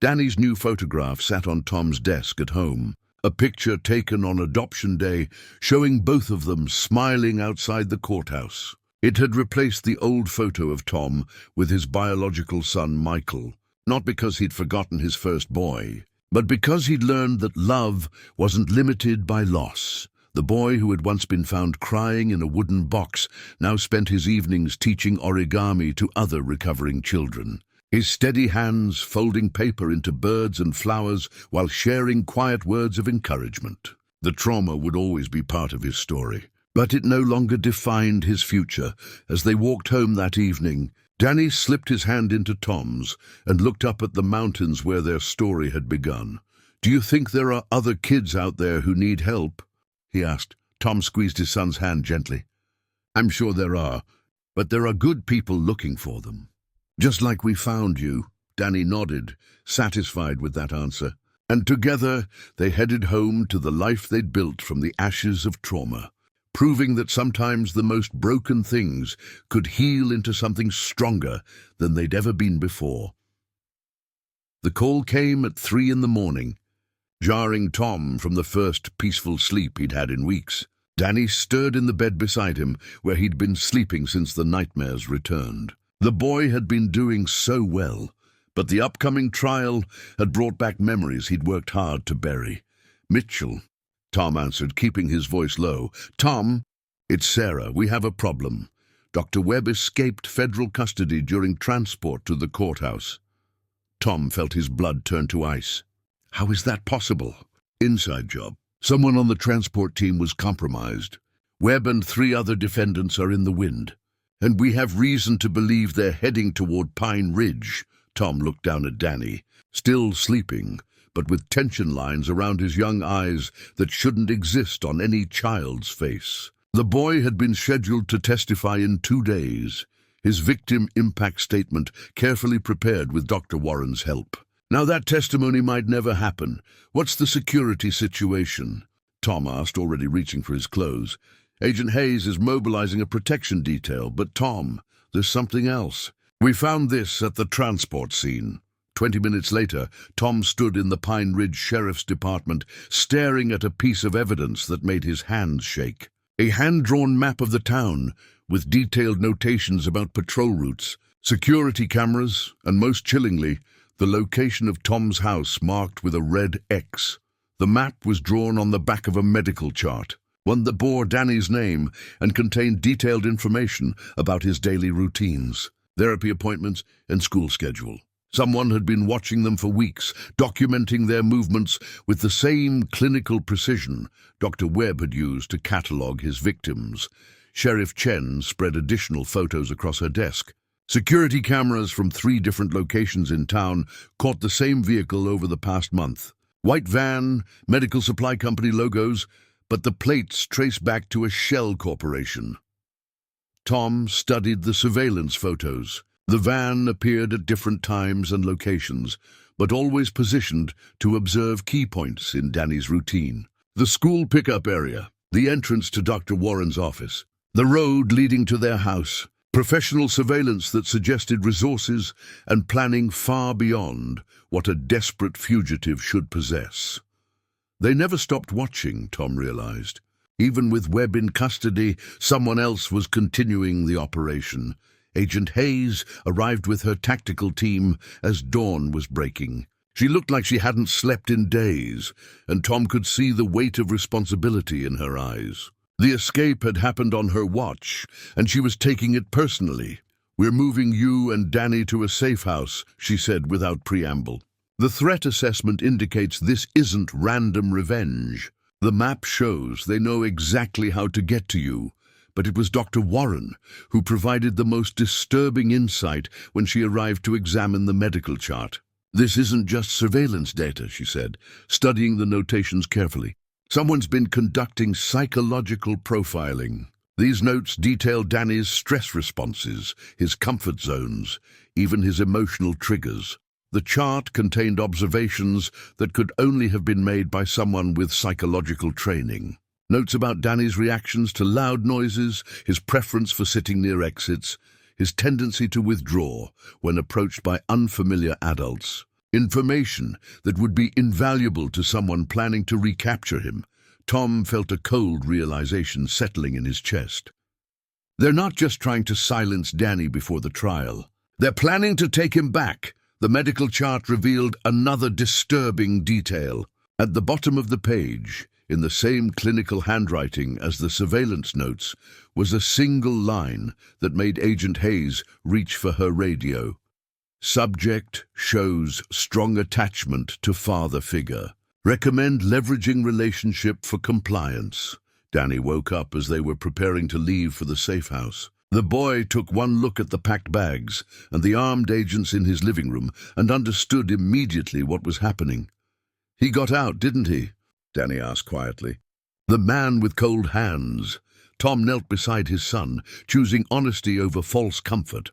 Danny's new photograph sat on Tom's desk at home, a picture taken on adoption day showing both of them smiling outside the courthouse. It had replaced the old photo of Tom with his biological son Michael, not because he'd forgotten his first boy, but because he'd learned that love wasn't limited by loss. The boy who had once been found crying in a wooden box now spent his evenings teaching origami to other recovering children, his steady hands folding paper into birds and flowers while sharing quiet words of encouragement. The trauma would always be part of his story, but it no longer defined his future. As they walked home that evening, Danny slipped his hand into Tom's and looked up at the mountains where their story had begun. "Do you think there are other kids out there who need help?" he asked. Tom squeezed his son's hand gently. "I'm sure there are, but there are good people looking for them. Just like we found you." Danny nodded, satisfied with that answer. And together they headed home to the life they'd built from the ashes of trauma, proving that sometimes the most broken things could heal into something stronger than they'd ever been before. The call came at 3 in the morning, jarring Tom from the first peaceful sleep he'd had in weeks. Danny stirred in the bed beside him, where he'd been sleeping since the nightmares returned. The boy had been doing so well, but the upcoming trial had brought back memories he'd worked hard to bury. "Mitchell," Tom answered, keeping his voice low. "Tom, it's Sarah. We have a problem. Dr. Webb escaped federal custody during transport to the courthouse." Tom felt his blood turn to ice. How is that possible? Inside job. Someone on the transport team was compromised. Webb and 3 other defendants are in the wind. And we have reason to believe they're heading toward Pine Ridge. Tom looked down at Danny, still sleeping, but with tension lines around his young eyes that shouldn't exist on any child's face. The boy had been scheduled to testify in 2 days, his victim impact statement carefully prepared with Dr. Warren's help. Now that testimony might never happen. What's the security situation? Tom asked, already reaching for his clothes. Agent Hayes is mobilizing a protection detail, but Tom, there's something else. We found this at the transport scene. 20 minutes later, Tom stood in the Pine Ridge Sheriff's Department, staring at a piece of evidence that made his hands shake. A hand-drawn map of the town, with detailed notations about patrol routes, security cameras, and most chillingly, the location of Tom's house marked with a red X. The map was drawn on the back of a medical chart, one that bore Danny's name and contained detailed information about his daily routines, therapy appointments, and school schedule. Someone had been watching them for weeks, documenting their movements with the same clinical precision Dr. Webb had used to catalogue his victims. Sheriff Chen spread additional photos across her desk. Security cameras from 3 different locations in town caught the same vehicle over the past month. White van, medical supply company logos, but the plates trace back to a shell corporation. Tom studied the surveillance photos. The van appeared at different times and locations, but always positioned to observe key points in Danny's routine. The school pickup area, the entrance to Dr. Warren's office, the road leading to their house, professional surveillance that suggested resources and planning far beyond what a desperate fugitive should possess. They never stopped watching, Tom realized. Even with Webb in custody, someone else was continuing the operation. Agent Hayes arrived with her tactical team as dawn was breaking. She looked like she hadn't slept in days, and Tom could see the weight of responsibility in her eyes. The escape had happened on her watch, and she was taking it personally. "We're moving you and Danny to a safe house," she said without preamble. The threat assessment indicates this isn't random revenge. The map shows they know exactly how to get to you, but it was Dr. Warren who provided the most disturbing insight when she arrived to examine the medical chart. "This isn't just surveillance data," she said, studying the notations carefully. "Someone's been conducting psychological profiling. These notes detail Danny's stress responses, his comfort zones, even his emotional triggers. The chart contained observations that could only have been made by someone with psychological training. Notes about Danny's reactions to loud noises, his preference for sitting near exits, his tendency to withdraw when approached by unfamiliar adults. Information that would be invaluable to someone planning to recapture him. Tom felt a cold realization settling in his chest. They're not just trying to silence Danny before the trial. They're planning to take him back. The medical chart revealed another disturbing detail. At the bottom of the page, in the same clinical handwriting as the surveillance notes, was a single line that made Agent Hayes reach for her radio. "Subject shows strong attachment to father figure. Recommend leveraging relationship for compliance." Danny woke up as they were preparing to leave for the safe house. The boy took one look at the packed bags and the armed agents in his living room and understood immediately what was happening. "He got out, didn't he?" Danny asked quietly. "The man with cold hands." Tom knelt beside his son, choosing honesty over false comfort.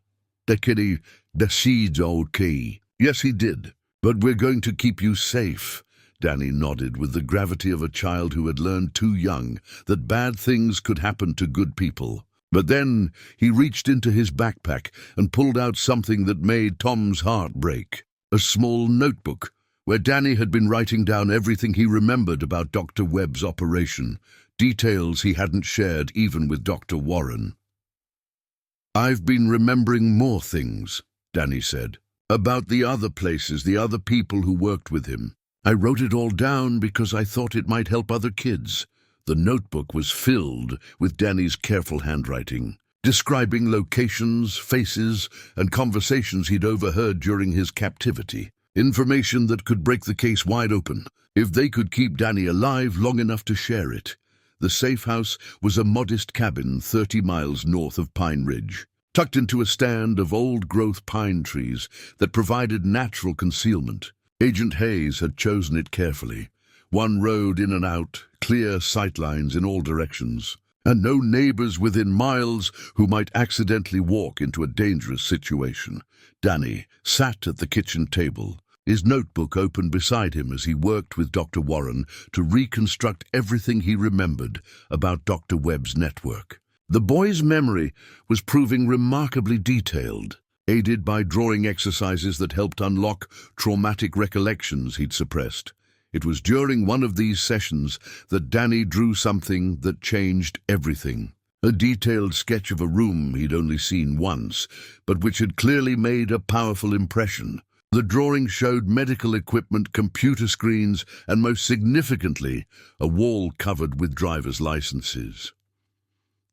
"The kitty decides okay." "Yes, he did. But we're going to keep you safe." Danny nodded with the gravity of a child who had learned too young that bad things could happen to good people. But then he reached into his backpack and pulled out something that made Tom's heart break. A small notebook, where Danny had been writing down everything he remembered about Dr. Webb's operation, details he hadn't shared even with Dr. Warren. "I've been remembering more things," Danny said, "about the other places, the other people who worked with him. I wrote it all down because I thought it might help other kids." The notebook was filled with Danny's careful handwriting, describing locations, faces, and conversations he'd overheard during his captivity. Information that could break the case wide open, if they could keep Danny alive long enough to share it. The safe house was a modest cabin 30 miles north of Pine Ridge, tucked into a stand of old-growth pine trees that provided natural concealment. Agent Hayes had chosen it carefully. One road in and out, clear sightlines in all directions, and no neighbors within miles who might accidentally walk into a dangerous situation. Danny sat at the kitchen table, his notebook open beside him as he worked with Dr. Warren to reconstruct everything he remembered about Dr. Webb's network. The boy's memory was proving remarkably detailed, aided by drawing exercises that helped unlock traumatic recollections he'd suppressed. It was during one of these sessions that Danny drew something that changed everything. A detailed sketch of a room he'd only seen once, but which had clearly made a powerful impression. The drawing showed medical equipment, computer screens, and most significantly, a wall covered with driver's licenses.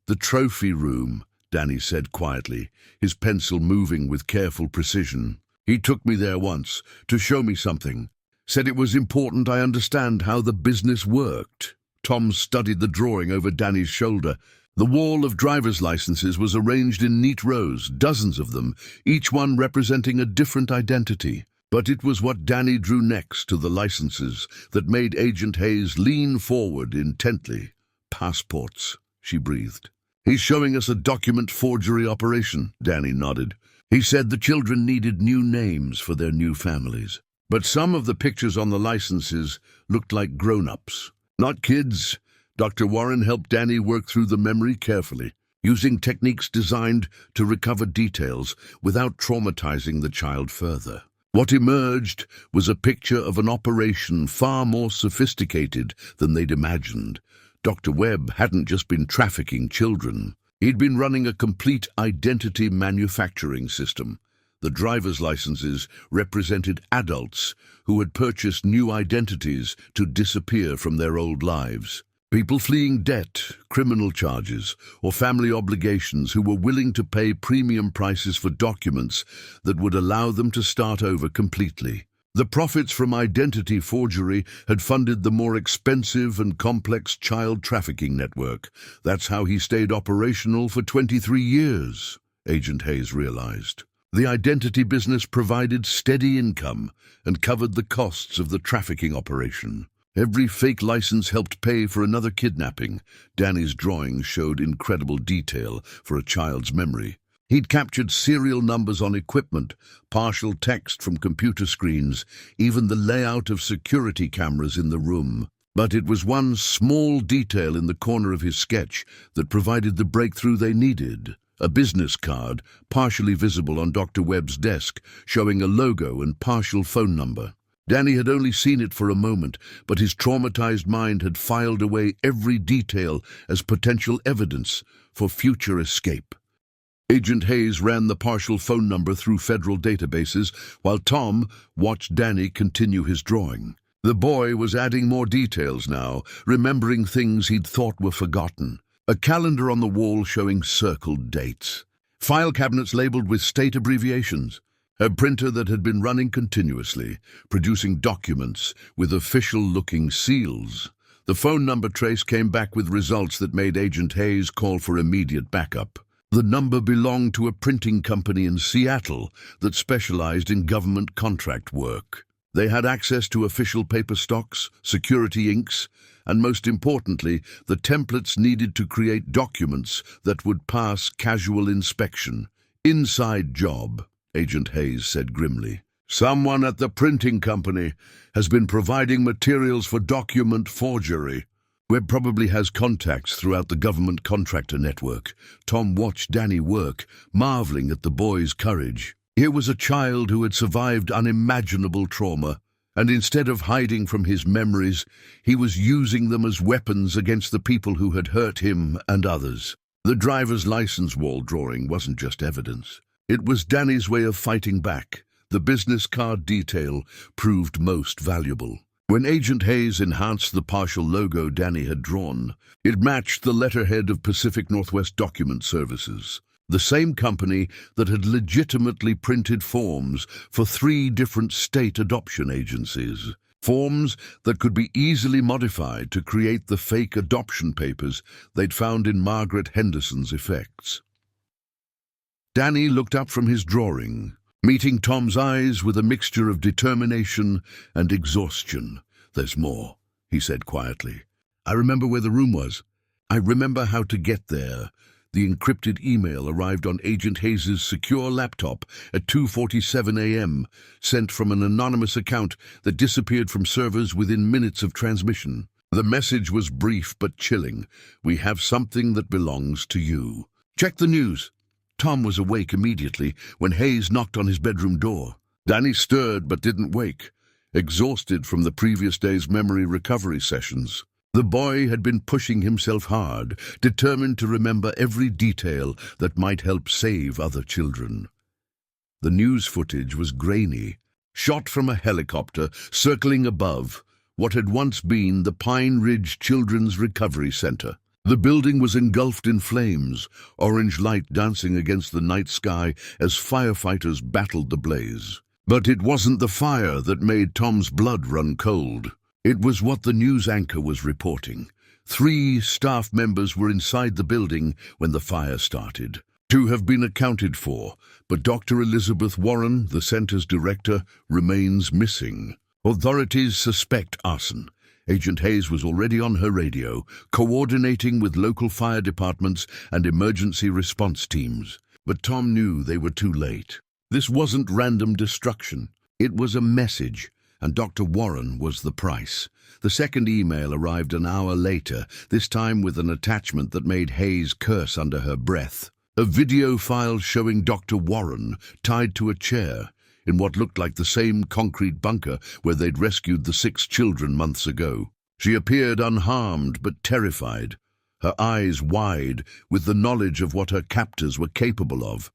"The trophy room," Danny said quietly, his pencil moving with careful precision. "He took me there once to show me something. Said it was important I understand how the business worked." Tom studied the drawing over Danny's shoulder. The wall of driver's licenses was arranged in neat rows, dozens of them, each one representing a different identity. But it was what Danny drew next to the licenses that made Agent Hayes lean forward intently. "Passports," she breathed. "He's showing us a document forgery operation," Danny nodded. "He said the children needed new names for their new families. But some of the pictures on the licenses looked like grown-ups, not kids." Dr. Warren helped Danny work through the memory carefully, using techniques designed to recover details without traumatizing the child further. What emerged was a picture of an operation far more sophisticated than they'd imagined. Dr. Webb hadn't just been trafficking children. He'd been running a complete identity manufacturing system. The driver's licenses represented adults who had purchased new identities to disappear from their old lives. People fleeing debt, criminal charges, or family obligations who were willing to pay premium prices for documents that would allow them to start over completely. The profits from identity forgery had funded the more expensive and complex child trafficking network. That's how he stayed operational for 23 years, Agent Hayes realized. The identity business provided steady income and covered the costs of the trafficking operation. Every fake license helped pay for another kidnapping. Danny's drawings showed incredible detail for a child's memory. He'd captured serial numbers on equipment, partial text from computer screens, even the layout of security cameras in the room. But it was one small detail in the corner of his sketch that provided the breakthrough they needed. A business card, partially visible on Dr. Webb's desk, showing a logo and partial phone number. Danny had only seen it for a moment, but his traumatized mind had filed away every detail as potential evidence for future escape. Agent Hayes ran the partial phone number through federal databases, while Tom watched Danny continue his drawing. The boy was adding more details now, remembering things he'd thought were forgotten. A calendar on the wall showing circled dates. File cabinets labeled with state abbreviations. A printer that had been running continuously, producing documents with official-looking seals. The phone number trace came back with results that made Agent Hayes call for immediate backup. The number belonged to a printing company in Seattle that specialized in government contract work. They had access to official paper stocks, security inks, and most importantly, the templates needed to create documents that would pass casual inspection. "Inside job," Agent Hayes said grimly. "Someone at the printing company has been providing materials for document forgery." Webb probably has contacts throughout the government contractor network. Tom watched Danny work, marveling at the boy's courage. Here was a child who had survived unimaginable trauma, and instead of hiding from his memories, he was using them as weapons against the people who had hurt him and others. The driver's license wall drawing wasn't just evidence. It was Danny's way of fighting back. The business card detail proved most valuable. When Agent Hayes enhanced the partial logo Danny had drawn, it matched the letterhead of Pacific Northwest Document Services. The same company that had legitimately printed forms for 3 different state adoption agencies. Forms that could be easily modified to create the fake adoption papers they'd found in Margaret Henderson's effects. Danny looked up from his drawing, meeting Tom's eyes with a mixture of determination and exhaustion. "There's more," he said quietly. "I remember where the room was. I remember how to get there." The encrypted email arrived on Agent Hayes' secure laptop at 2:47 a.m., sent from an anonymous account that disappeared from servers within minutes of transmission. The message was brief but chilling. "We have something that belongs to you. Check the news." Tom was awake immediately when Hayes knocked on his bedroom door. Danny stirred but didn't wake, exhausted from the previous day's memory recovery sessions. The boy had been pushing himself hard, determined to remember every detail that might help save other children. The news footage was grainy, shot from a helicopter circling above what had once been the Pine Ridge Children's Recovery Center. The building was engulfed in flames, orange light dancing against the night sky as firefighters battled the blaze. But it wasn't the fire that made Tom's blood run cold. It was what the news anchor was reporting. 3 staff members were inside the building when the fire started. 2 have been accounted for, but Dr. Elizabeth Warren, the center's director, remains missing. Authorities suspect arson. Agent Hayes was already on her radio, coordinating with local fire departments and emergency response teams. But Tom knew they were too late. This wasn't random destruction. It was a message, and Dr. Warren was the price. The second email arrived an hour later, this time with an attachment that made Hayes curse under her breath. A video file showing Dr. Warren tied to a chair in what looked like the same concrete bunker where they'd rescued the 6 children months ago. She appeared unharmed but terrified, her eyes wide with the knowledge of what her captors were capable of.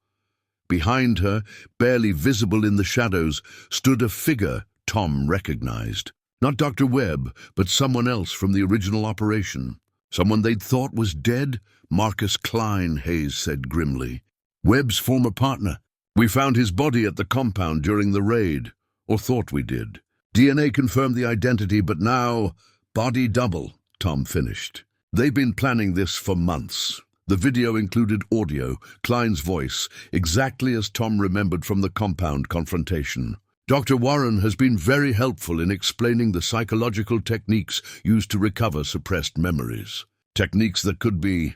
Behind her, barely visible in the shadows, stood a figure Tom recognized. Not Dr. Webb, but someone else from the original operation. Someone they'd thought was dead? Marcus Klein, Hayes said grimly. Webb's former partner. We found his body at the compound during the raid, or thought we did. DNA confirmed the identity, but now, body double, Tom finished. They've been planning this for months. The video included audio, Klein's voice, exactly as Tom remembered from the compound confrontation. Dr. Warren has been very helpful in explaining the psychological techniques used to recover suppressed memories. Techniques that could be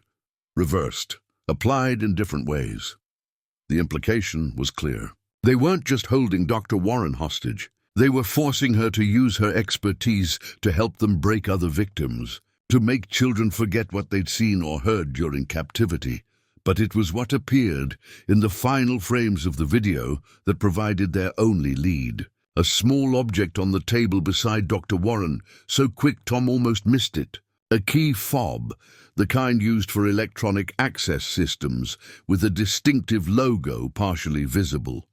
reversed, applied in different ways. The implication was clear. They weren't just holding Dr. Warren hostage. They were forcing her to use her expertise to help them break other victims, to make children forget what they'd seen or heard during captivity. But it was what appeared in the final frames of the video that provided their only lead. A small object on the table beside Dr. Warren, so quick Tom almost missed it. A key fob, the kind used for electronic access systems, with a distinctive logo partially visible.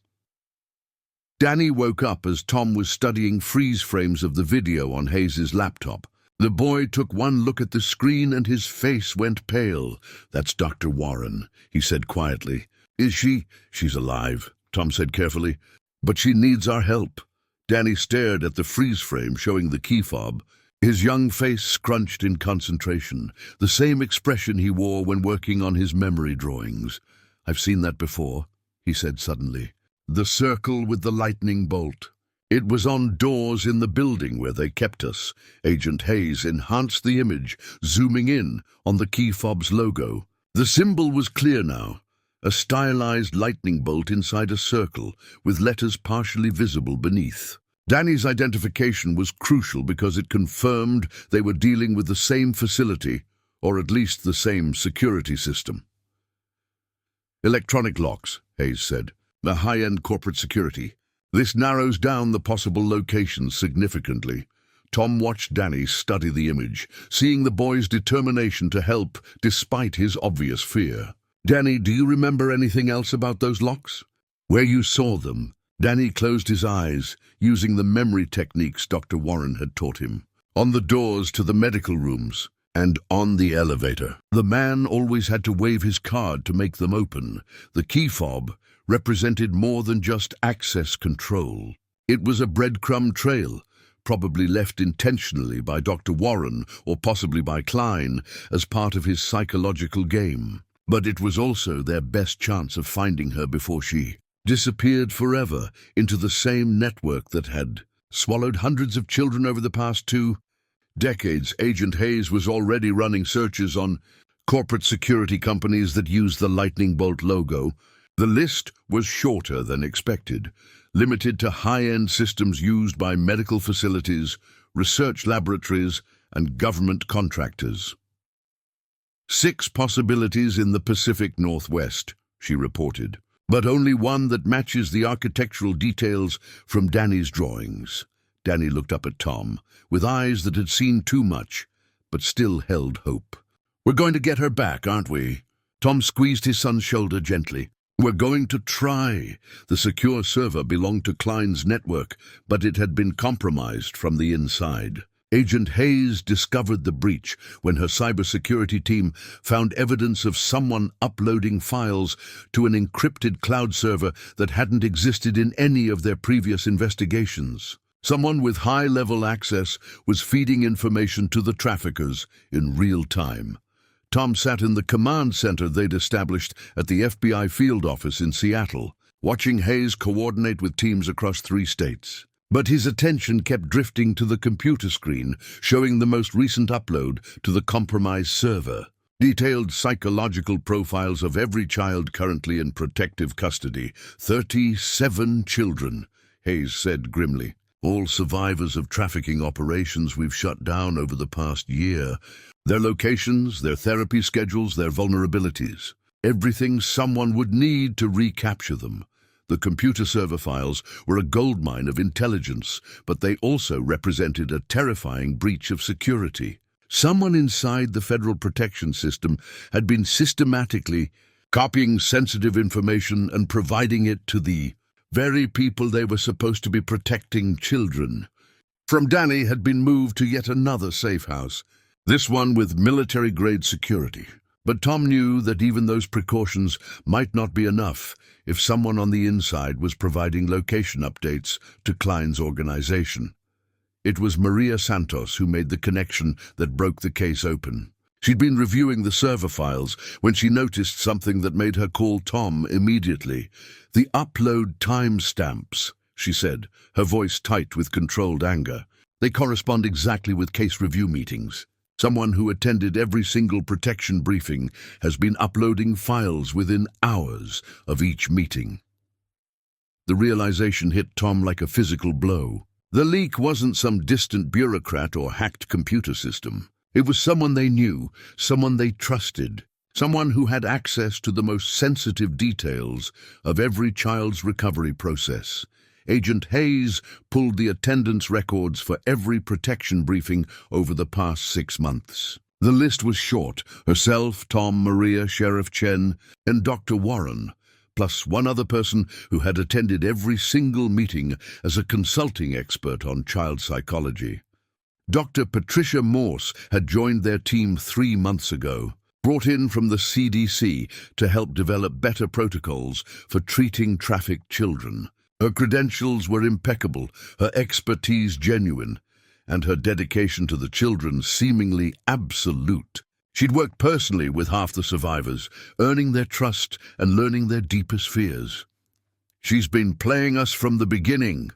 Danny woke up as Tom was studying freeze frames of the video on Hayes' laptop. The boy took one look at the screen and his face went pale. "That's Dr. Warren," he said quietly. "Is she?" "She's alive," Tom said carefully. "But she needs our help." Danny stared at the freeze frame showing the key fob, his young face scrunched in concentration, the same expression he wore when working on his memory drawings. "I've seen that before," he said suddenly. "The circle with the lightning bolt. It was on doors in the building where they kept us." Agent Hayes enhanced the image, zooming in on the key fob's logo. The symbol was clear now, a stylized lightning bolt inside a circle with letters partially visible beneath. Danny's identification was crucial because it confirmed they were dealing with the same facility, or at least the same security system. "Electronic locks," Hayes said. "A high-end corporate security. This narrows down the possible locations significantly." Tom watched Danny study the image, seeing the boy's determination to help despite his obvious fear. "Danny, do you remember anything else about those locks? Where you saw them?" Danny closed his eyes, using the memory techniques Dr. Warren had taught him. "On the doors to the medical rooms, And on the elevator, the man always had to wave his card to make them open. The key fob represented more than just access control. It was a breadcrumb trail, probably left intentionally by Dr. Warren or possibly by Klein as part of his psychological game. But it was also their best chance of finding her before she disappeared forever into the same network that had swallowed hundreds of children over the past 2 decades. Agent Hayes was already running searches on corporate security companies that used the lightning bolt logo. The list was shorter than expected, limited to high-end systems used by medical facilities, research laboratories, and government contractors. 6 possibilities in the Pacific Northwest, she reported, but only one that matches the architectural details from Danny's drawings. Danny looked up at Tom, with eyes that had seen too much, but still held hope. "We're going to get her back, aren't we?" Tom squeezed his son's shoulder gently. "We're going to try." The secure server belonged to Klein's network, but it had been compromised from the inside. Agent Hayes discovered the breach when her cybersecurity team found evidence of someone uploading files to an encrypted cloud server that hadn't existed in any of their previous investigations. Someone with high-level access was feeding information to the traffickers in real time. Tom sat in the command center they'd established at the FBI field office in Seattle, watching Hayes coordinate with teams across 3 states. But his attention kept drifting to the computer screen, showing the most recent upload to the compromised server. Detailed psychological profiles of every child currently in protective custody. 37 children, Hayes said grimly. All survivors of trafficking operations we've shut down over the past year. Their locations, their therapy schedules, their vulnerabilities. Everything someone would need to recapture them. The computer server files were a goldmine of intelligence, but they also represented a terrifying breach of security. Someone inside the federal protection system had been systematically copying sensitive information and providing it to the very people they were supposed to be protecting: children. From Danny had been moved to yet another safe house, this one with military-grade security. But Tom knew that even those precautions might not be enough if someone on the inside was providing location updates to Klein's organization. It was Maria Santos who made the connection that broke the case open. She'd been reviewing the server files when she noticed something that made her call Tom immediately. "The upload timestamps," she said, her voice tight with controlled anger. "They correspond exactly with case review meetings. Someone who attended every single protection briefing has been uploading files within hours of each meeting." The realization hit Tom like a physical blow. The leak wasn't some distant bureaucrat or hacked computer system. It was someone they knew, someone they trusted, someone who had access to the most sensitive details of every child's recovery process. Agent Hayes pulled the attendance records for every protection briefing over the past 6 months. The list was short: herself, Tom, Maria, Sheriff Chen, and Dr. Warren, plus one other person who had attended every single meeting as a consulting expert on child psychology. Dr. Patricia Morse had joined their team 3 months ago, brought in from the CDC to help develop better protocols for treating trafficked children. Her credentials were impeccable, her expertise genuine, and her dedication to the children seemingly absolute. She'd worked personally with half the survivors, earning their trust and learning their deepest fears. "She's been playing us from the beginning,"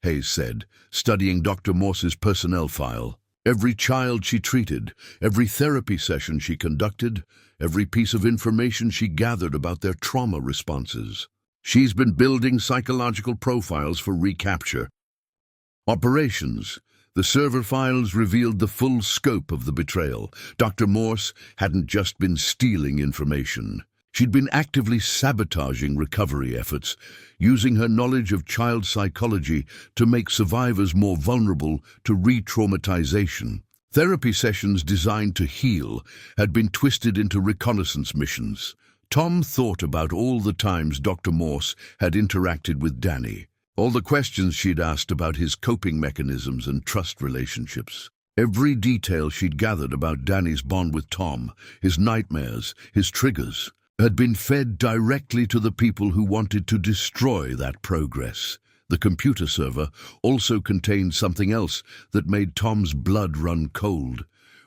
Hayes said, studying Dr. Morse's personnel file. "Every child she treated, every therapy session she conducted, every piece of information she gathered about their trauma responses. She's been building psychological profiles for recapture." Operations. The server files revealed the full scope of the betrayal. Dr. Morse hadn't just been stealing information. She'd been actively sabotaging recovery efforts, using her knowledge of child psychology to make survivors more vulnerable to re-traumatization. Therapy sessions designed to heal had been twisted into reconnaissance missions. Tom thought about all the times Dr. Morse had interacted with Danny, all the questions she'd asked about his coping mechanisms and trust relationships. Every detail she'd gathered about Danny's bond with Tom, his nightmares, his triggers, had been fed directly to the people who wanted to destroy that progress. The computer server also contained something else that made Tom's blood run cold: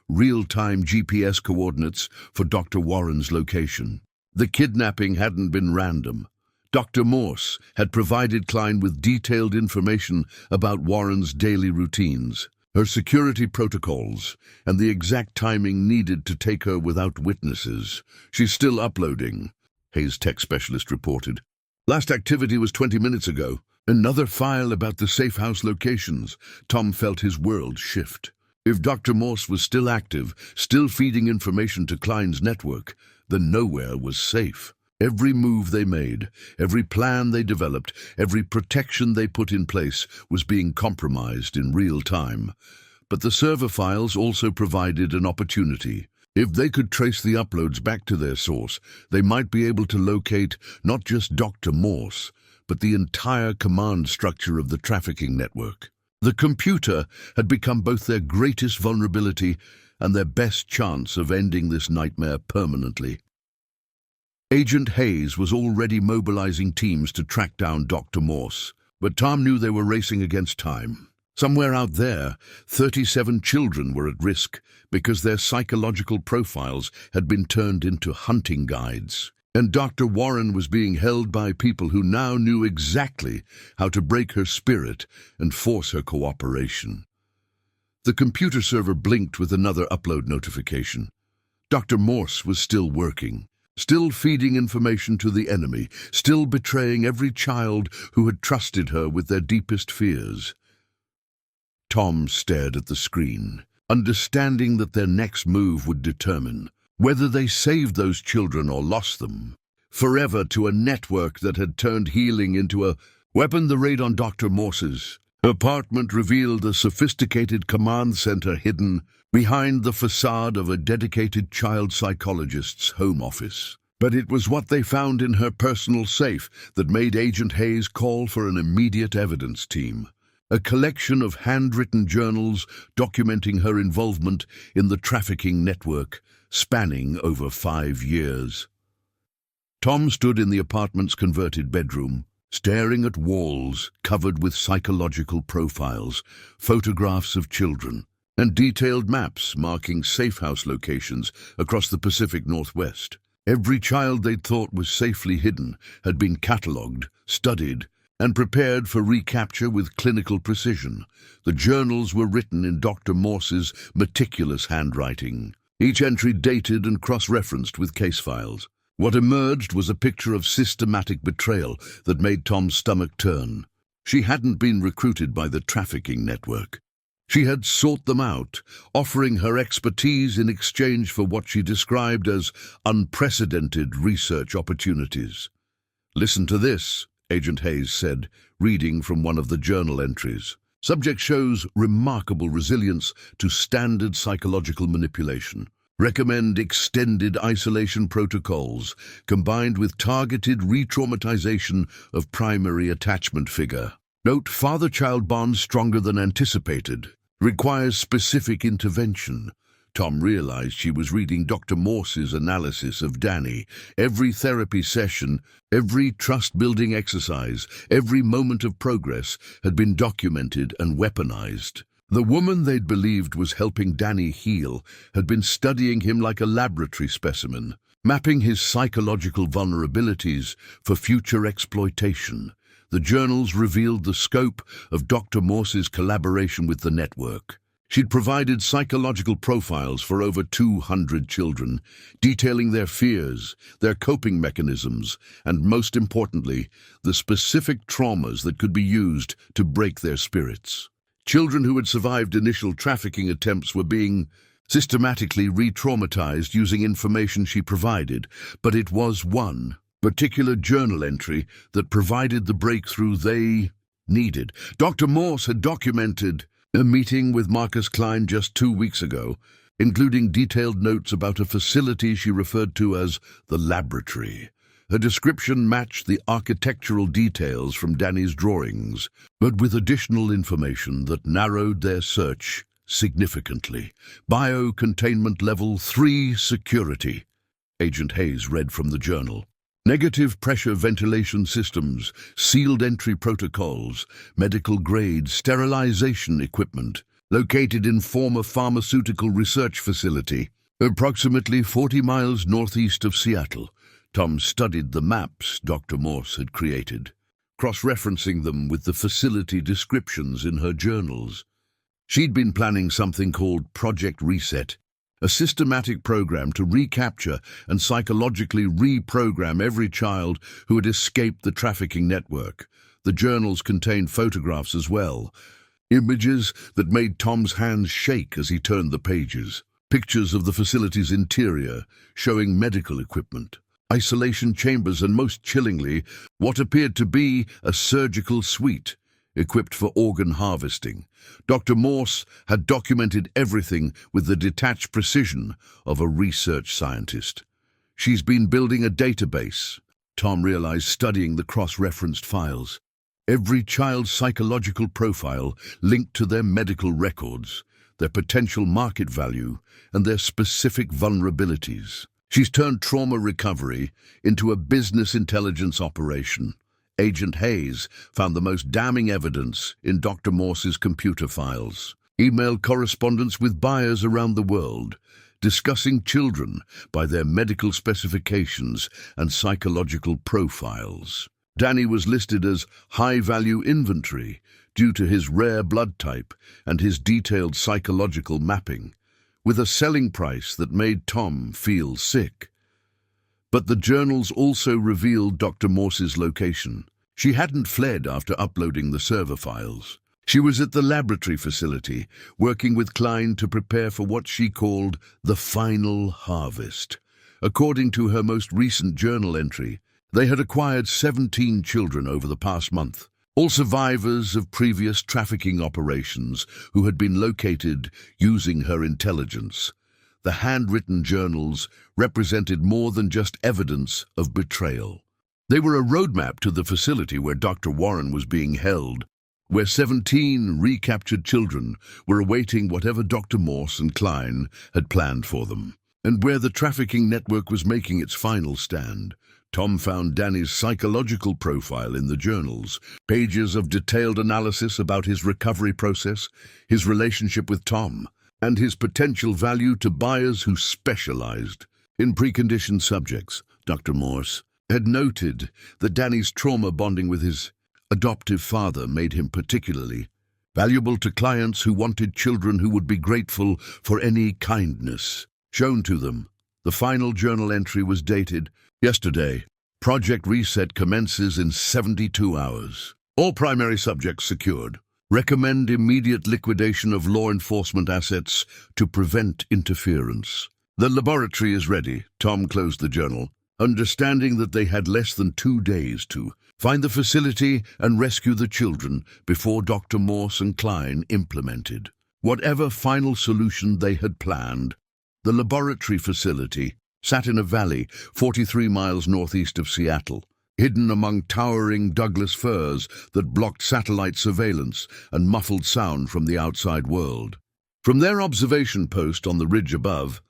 real-time GPS coordinates for Dr. Warren's location. The kidnapping hadn't been random. Dr. Morse had provided Klein with detailed information about Warren's daily routines, her security protocols, and the exact timing needed to take her without witnesses. "She's still uploading," Hayes' tech specialist reported. "Last activity was 20 minutes ago. Another file about the safe house locations." Tom felt his world shift. If Dr. Morse was still active, still feeding information to Klein's network, then nowhere was safe. Every move they made, every plan they developed, every protection they put in place was being compromised in real time. But the server files also provided an opportunity. If they could trace the uploads back to their source, they might be able to locate not just Dr. Morse, but the entire command structure of the trafficking network. The computer had become both their greatest vulnerability and their best chance of ending this nightmare permanently. Agent Hayes was already mobilizing teams to track down Dr. Morse, but Tom knew they were racing against time. Somewhere out there, 37 children were at risk because their psychological profiles had been turned into hunting guides. And Dr. Warren was being held by people who now knew exactly how to break her spirit and force her cooperation. The computer server blinked with another upload notification. Dr. Morse was still working, still feeding information to the enemy, still betraying every child who had trusted her with their deepest fears. Tom stared at the screen, understanding that their next move would determine whether they saved those children or lost them forever to a network that had turned healing into a weapon. The raid on Dr. Morse's apartment revealed a sophisticated command center hidden behind the facade of a dedicated child psychologist's home office. But it was what they found in her personal safe that made Agent Hayes call for an immediate evidence team. A collection of handwritten journals documenting her involvement in the trafficking network, spanning over 5 years. Tom stood in the apartment's converted bedroom, staring at walls covered with psychological profiles, photographs of children, and detailed maps marking safe house locations across the Pacific Northwest. Every child they'd thought was safely hidden had been catalogued, studied, and prepared for recapture with clinical precision. The journals were written in Dr. Morse's meticulous handwriting, each entry dated and cross-referenced with case files. What emerged was a picture of systematic betrayal that made Tom's stomach turn. She hadn't been recruited by the trafficking network. She had sought them out, offering her expertise in exchange for what she described as unprecedented research opportunities. "Listen to this," Agent Hayes said, reading from one of the journal entries. "Subject shows remarkable resilience to standard psychological manipulation. Recommend extended isolation protocols combined with targeted re-traumatization of primary attachment figure. Note father-child bonds stronger than anticipated. Requires specific intervention." Tom realized she was reading Dr. Morse's analysis of Danny. Every therapy session, every trust-building exercise, every moment of progress had been documented and weaponized. The woman they'd believed was helping Danny heal had been studying him like a laboratory specimen, mapping his psychological vulnerabilities for future exploitation. The journals revealed the scope of Dr. Morse's collaboration with the network. She'd provided psychological profiles for over 200 children, detailing their fears, their coping mechanisms, and most importantly, the specific traumas that could be used to break their spirits. Children who had survived initial trafficking attempts were being systematically re-traumatized using information she provided, but it was one particular journal entry that provided the breakthrough they needed. Dr. Morse had documented a meeting with Marcus Klein just 2 weeks ago, including detailed notes about a facility she referred to as the laboratory. Her description matched the architectural details from Danny's drawings, but with additional information that narrowed their search significantly. Bio-containment level 3 security. Agent Hayes read from the journal. Negative pressure ventilation systems, sealed entry protocols, medical-grade sterilization equipment, located in former pharmaceutical research facility, approximately 40 miles northeast of Seattle. Tom studied the maps Dr. Morse had created, cross-referencing them with the facility descriptions in her journals. She'd been planning something called Project Reset, a systematic program to recapture and psychologically reprogram every child who had escaped the trafficking network. The journals contained photographs as well, images that made Tom's hands shake as he turned the pages. Pictures of the facility's interior, showing medical equipment, isolation chambers, and most chillingly, what appeared to be a surgical suite, equipped for organ harvesting. Dr. Morse had documented everything with the detached precision of a research scientist. She's been building a database, Tom realized studying the cross-referenced files. Every child's psychological profile linked to their medical records, their potential market value, and their specific vulnerabilities. She's turned trauma recovery into a business intelligence operation. Agent Hayes found the most damning evidence in Dr. Morse's computer files. Email correspondence with buyers around the world, discussing children by their medical specifications and psychological profiles. Danny was listed as high-value inventory due to his rare blood type and his detailed psychological mapping, with a selling price that made Tom feel sick. But the journals also revealed Dr. Morse's location. She hadn't fled after uploading the server files. She was at the laboratory facility, working with Klein to prepare for what she called the final harvest. According to her most recent journal entry, they had acquired 17 children over the past month, all survivors of previous trafficking operations who had been located using her intelligence. The handwritten journals represented more than just evidence of betrayal. They were a roadmap to the facility where Dr. Warren was being held, where 17 recaptured children were awaiting whatever Dr. Morse and Klein had planned for them, and where the trafficking network was making its final stand. Tom found Danny's psychological profile in the journals, pages of detailed analysis about his recovery process, his relationship with Tom, and his potential value to buyers who specialized in preconditioned subjects. Dr. Morse had noted that Danny's trauma bonding with his adoptive father made him particularly valuable to clients who wanted children who would be grateful for any kindness shown to them. The final journal entry was dated yesterday. Project Reset commences in 72 hours. All primary subjects secured. Recommend immediate liquidation of law enforcement assets to prevent interference. The laboratory is ready. Tom closed the journal, understanding that they had less than 2 days to find the facility and rescue the children before Dr. Morse and Klein implemented whatever final solution they had planned. The laboratory facility sat in a valley 43 miles northeast of Seattle, hidden among towering Douglas firs that blocked satellite surveillance and muffled sound from the outside world. From their observation post on the ridge above,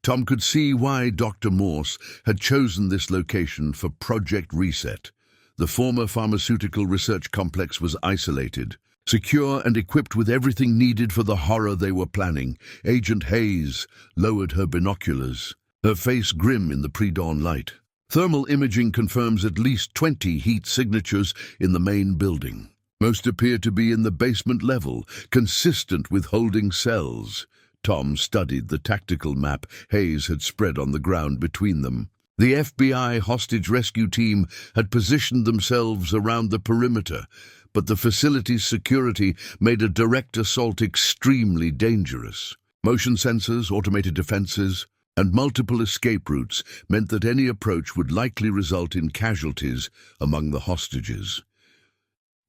Tom could see why Dr. Morse had chosen this location for Project Reset. The former pharmaceutical research complex was isolated, secure and equipped with everything needed for the horror they were planning. Agent Hayes lowered her binoculars, her face grim in the pre-dawn light. Thermal imaging confirms at least 20 heat signatures in the main building. Most appear to be in the basement level, consistent with holding cells. Tom studied the tactical map Hayes had spread on the ground between them. The FBI hostage rescue team had positioned themselves around the perimeter, but the facility's security made a direct assault extremely dangerous. Motion sensors, automated defenses, and multiple escape routes meant that any approach would likely result in casualties among the hostages.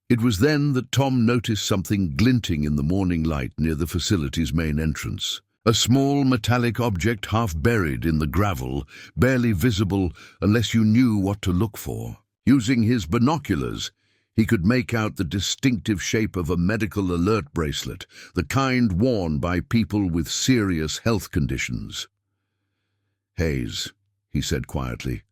It was then that Tom noticed something glinting in the morning light near the facility's main entrance. A small metallic object half buried in the gravel, barely visible unless you knew what to look for. Using his binoculars, He could make out the distinctive shape of a medical alert bracelet, the kind worn by people with serious health conditions. "Hayes," he said quietly,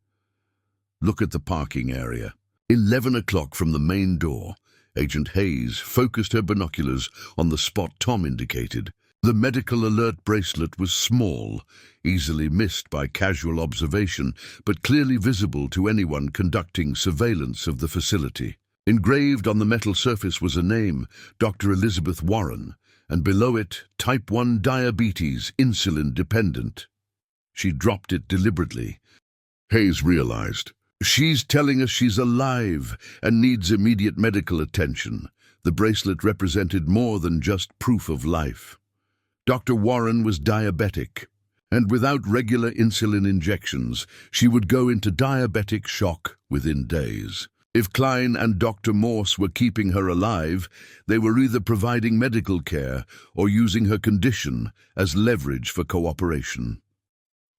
"look at the parking area." 11 o'clock from the main door. Agent Hayes focused her binoculars on the spot Tom indicated. The medical alert bracelet was small, easily missed by casual observation, but clearly visible to anyone conducting surveillance of the facility. Engraved on the metal surface was a name, Dr. Elizabeth Warren, and below it, type 1 diabetes, insulin dependent. She dropped it deliberately. Hayes realized. She's telling us she's alive and needs immediate medical attention. The bracelet represented more than just proof of life. Dr. Warren was diabetic, and without regular insulin injections, she would go into diabetic shock within days. If Klein and Dr. Morse were keeping her alive, they were either providing medical care or using her condition as leverage for cooperation.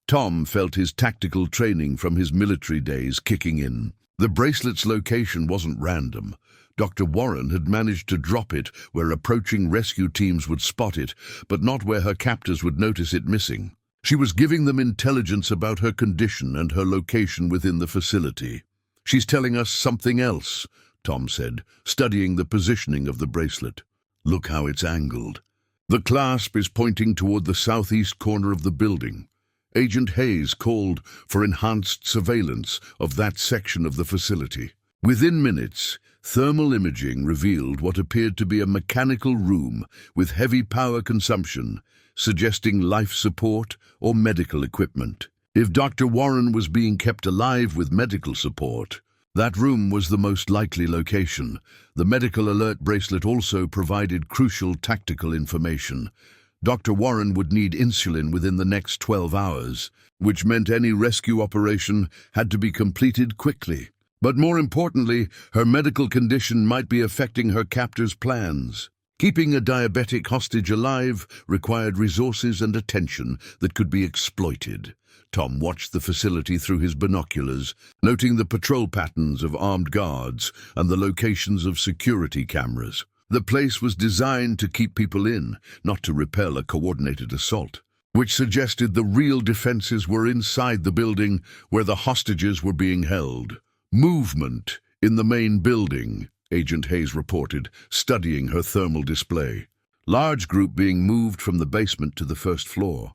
Tom felt his tactical training from his military days kicking in. The bracelet's location wasn't random. Dr. Warren had managed to drop it where approaching rescue teams would spot it, but not where her captors would notice it missing. She was giving them intelligence about her condition and her location within the facility. "She's telling us something else," Tom said, studying the positioning of the bracelet. "Look how it's angled. The clasp is pointing toward the southeast corner of the building." Agent Hayes called for enhanced surveillance of that section of the facility. Within minutes, thermal imaging revealed what appeared to be a mechanical room with heavy power consumption, suggesting life support or medical equipment. If Dr. Warren was being kept alive with medical support, that room was the most likely location. The medical alert bracelet also provided crucial tactical information. Dr. Warren would need insulin within the next 12 hours, which meant any rescue operation had to be completed quickly. But more importantly, her medical condition might be affecting her captors' plans. Keeping a diabetic hostage alive required resources and attention that could be exploited. Tom watched the facility through his binoculars, noting the patrol patterns of armed guards and the locations of security cameras. The place was designed to keep people in, not to repel a coordinated assault, which suggested the real defenses were inside the building where the hostages were being held. "Movement in the main building," Agent Hayes reported, studying her thermal display. "Large group being moved from the basement to the first floor.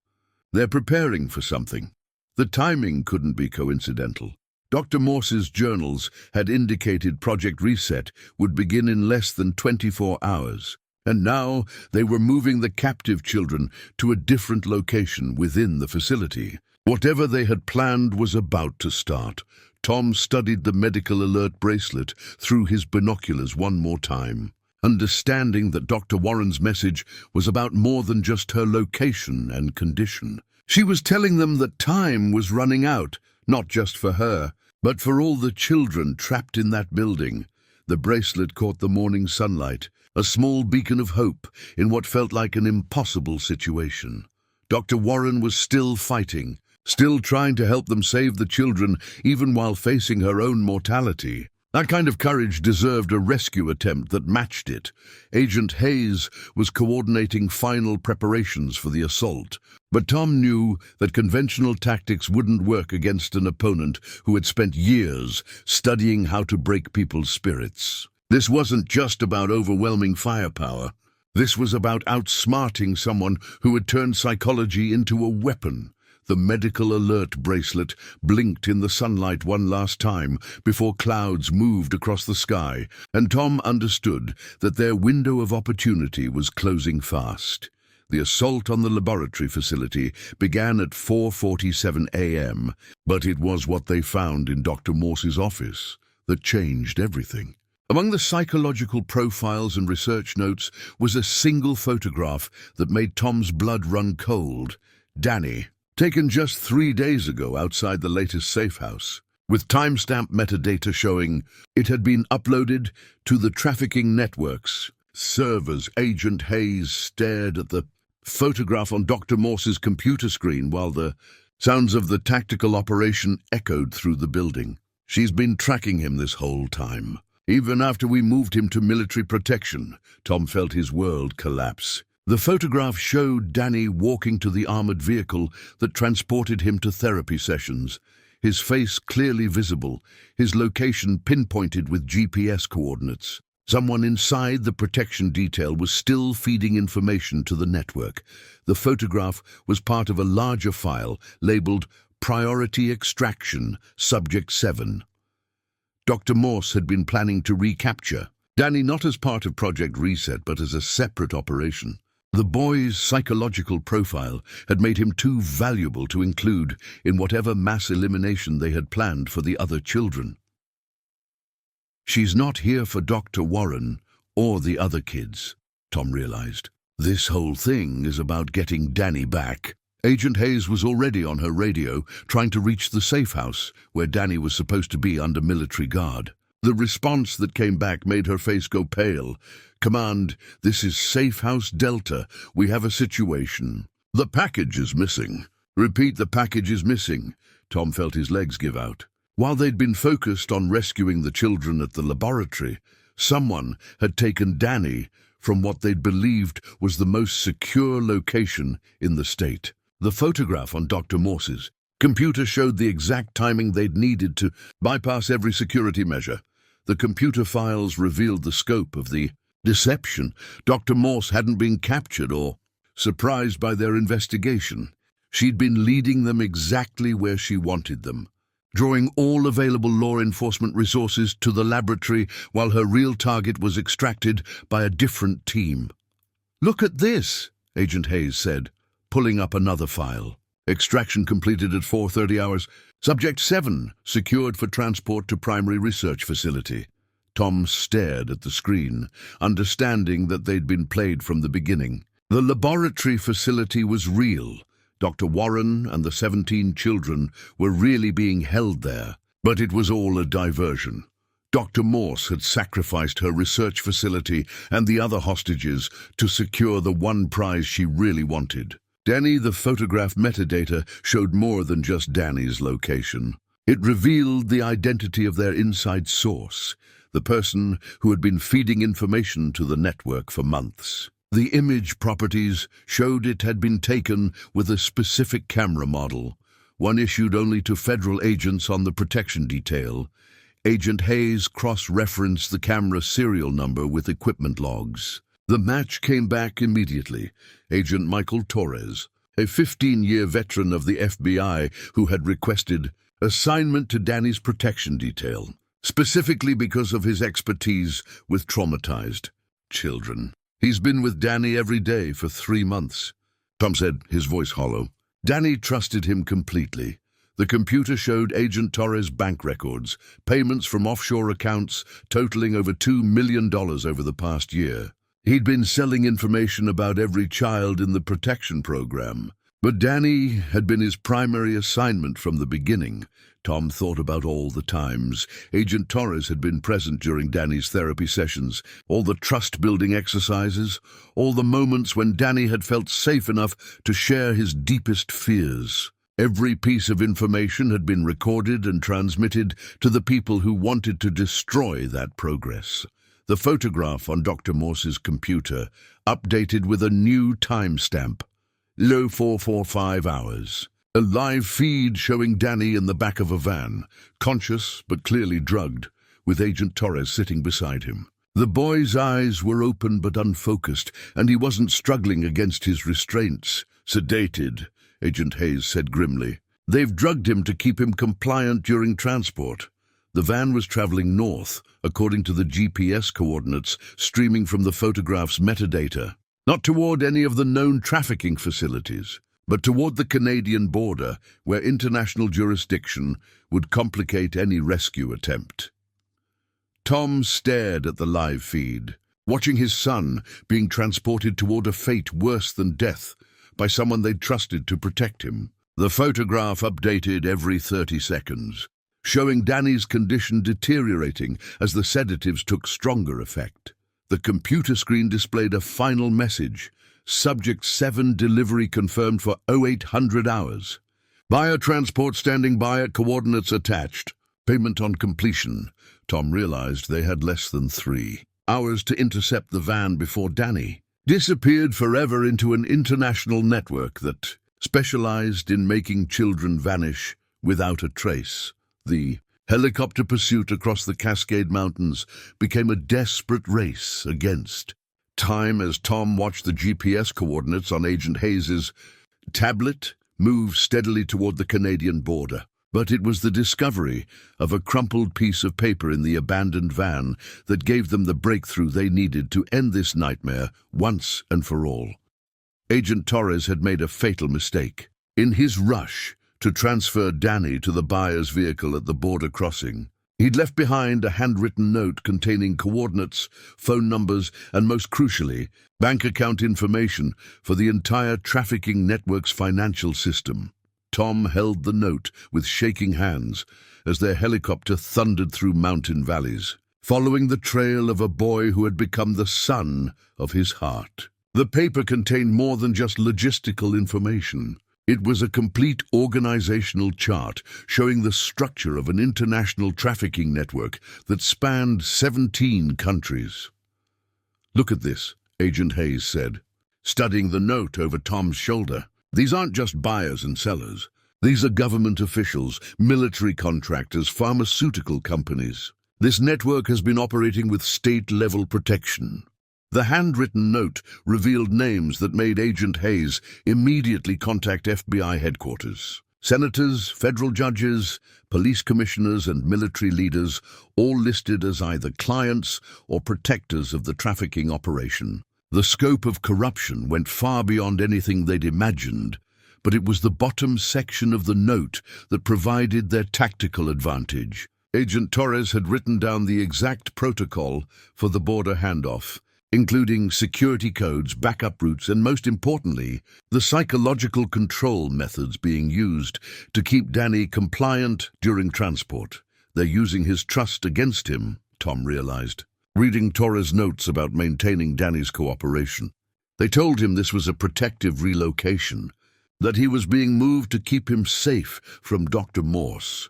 They're preparing for something." The timing couldn't be coincidental. Dr. Morse's journals had indicated Project Reset would begin in less than 24 hours, and now they were moving the captive children to a different location within the facility. Whatever they had planned was about to start. Tom studied the medical alert bracelet through his binoculars one more time, understanding that Dr. Warren's message was about more than just her location and condition. She was telling them that time was running out, not just for her, but for all the children trapped in that building. The bracelet caught the morning sunlight, a small beacon of hope in what felt like an impossible situation. Dr. Warren was still fighting, still trying to help them save the children, even while facing her own mortality. That kind of courage deserved a rescue attempt that matched it. Agent Hayes was coordinating final preparations for the assault, but Tom knew that conventional tactics wouldn't work against an opponent who had spent years studying how to break people's spirits. This wasn't just about overwhelming firepower. This was about outsmarting someone who had turned psychology into a weapon. The medical alert bracelet blinked in the sunlight one last time before clouds moved across the sky, and Tom understood that their window of opportunity was closing fast. The assault on the laboratory facility began at 4:47 a.m., but it was what they found in Dr. Morse's office that changed everything. Among the psychological profiles and research notes was a single photograph that made Tom's blood run cold. Danny, taken just 3 days ago outside the latest safe house, with timestamp metadata showing it had been uploaded to the trafficking network's servers. Agent Hayes stared at the photograph on Dr. Morse's computer screen while the sounds of the tactical operation echoed through the building. She's been tracking him this whole time. Even after we moved him to military protection, Tom felt his world collapse. The photograph showed Danny walking to the armored vehicle that transported him to therapy sessions, his face clearly visible, his location pinpointed with GPS coordinates. Someone inside the protection detail was still feeding information to the network. The photograph was part of a larger file labeled Priority Extraction, Subject 7. Dr. Morse had been planning to recapture Danny not as part of Project Reset, but as a separate operation. The boy's psychological profile had made him too valuable to include in whatever mass elimination they had planned for the other children. She's not here for Dr. Warren or the other kids, Tom realized. This whole thing is about getting Danny back. Agent Hayes was already on her radio, trying to reach the safe house, where Danny was supposed to be under military guard. The response that came back made her face go pale. "Command, this is Safe House Delta. We have a situation. The package is missing." "Repeat, the package is missing." Tom felt his legs give out. While they'd been focused on rescuing the children at the laboratory, someone had taken Danny from what they'd believed was the most secure location in the state. The photograph on Dr. Morse's computer showed the exact timing they'd needed to bypass every security measure. The computer files revealed the scope of the deception. Dr. Morse hadn't been captured or surprised by their investigation. She'd been leading them exactly where she wanted them, drawing all available law enforcement resources to the laboratory while her real target was extracted by a different team. "Look at this," Agent Hayes said, pulling up another file. "Extraction completed at 4:30 hours. Subject 7, secured for transport to primary research facility." Tom stared at the screen, understanding that they'd been played from the beginning. The laboratory facility was real. Dr. Warren and the 17 children were really being held there, but it was all a diversion. Dr. Morse had sacrificed her research facility and the other hostages to secure the one prize she really wanted. Danny, the photograph metadata showed more than just Danny's location. It revealed the identity of their inside source, the person who had been feeding information to the network for months. The image properties showed it had been taken with a specific camera model, one issued only to federal agents on the protection detail. Agent Hayes cross-referenced the camera serial number with equipment logs. The match came back immediately. Agent Michael Torres, a 15-year veteran of the FBI who had requested assignment to Danny's protection detail, specifically because of his expertise with traumatized children. "He's been with Danny every day for 3 months," Tom said, his voice hollow. Danny trusted him completely. The computer showed Agent Torres' bank records, payments from offshore accounts totaling over $2 million over the past year. He'd been selling information about every child in the protection program. But Danny had been his primary assignment from the beginning. Tom thought about all the times Agent Torres had been present during Danny's therapy sessions, all the trust-building exercises, all the moments when Danny had felt safe enough to share his deepest fears. Every piece of information had been recorded and transmitted to the people who wanted to destroy that progress. The photograph on Dr. Morse's computer updated with a new timestamp, low 445 hours. A live feed showing Danny in the back of a van, conscious but clearly drugged, with Agent Torres sitting beside him. The boy's eyes were open but unfocused, and he wasn't struggling against his restraints. "Sedated," Agent Hayes said grimly. "They've drugged him to keep him compliant during transport." The van was traveling north, according to the GPS coordinates streaming from the photograph's metadata, not toward any of the known trafficking facilities, but toward the Canadian border, where international jurisdiction would complicate any rescue attempt. Tom stared at the live feed, watching his son being transported toward a fate worse than death by someone they'd trusted to protect him. The photograph updated every 30 seconds, showing Danny's condition deteriorating as the sedatives took stronger effect. The computer screen displayed a final message: Subject 7 delivery confirmed for 0800 hours. Biotransport standing by at coordinates attached. Payment on completion. Tom realized they had less than 3 hours to intercept the van before Danny disappeared forever into an international network that specialized in making children vanish without a trace. The helicopter pursuit across the Cascade Mountains became a desperate race against time as Tom watched the GPS coordinates on Agent Hayes's tablet move steadily toward the Canadian border. But it was the discovery of a crumpled piece of paper in the abandoned van that gave them the breakthrough they needed to end this nightmare once and for all. Agent Torres had made a fatal mistake. In his rush to transfer Danny to the buyer's vehicle at the border crossing, he'd left behind a handwritten note containing coordinates, phone numbers, and most crucially, bank account information for the entire trafficking network's financial system. Tom held the note with shaking hands as their helicopter thundered through mountain valleys, following the trail of a boy who had become the son of his heart. The paper contained more than just logistical information. It was a complete organizational chart showing the structure of an international trafficking network that spanned 17 countries. "Look at this," Agent Hayes said, studying the note over Tom's shoulder. "These aren't just buyers and sellers. These are government officials, military contractors, pharmaceutical companies. This network has been operating with state-level protection." The handwritten note revealed names that made Agent Hayes immediately contact FBI headquarters. Senators, federal judges, police commissioners, and military leaders, all listed as either clients or protectors of the trafficking operation. The scope of corruption went far beyond anything they'd imagined, but it was the bottom section of the note that provided their tactical advantage. Agent Torres had written down the exact protocol for the border handoff, including security codes, backup routes, and most importantly, the psychological control methods being used to keep Danny compliant during transport. They're using his trust against him, Tom realized, reading Torres' notes about maintaining Danny's cooperation. They told him this was a protective relocation, that he was being moved to keep him safe from Dr. Morse.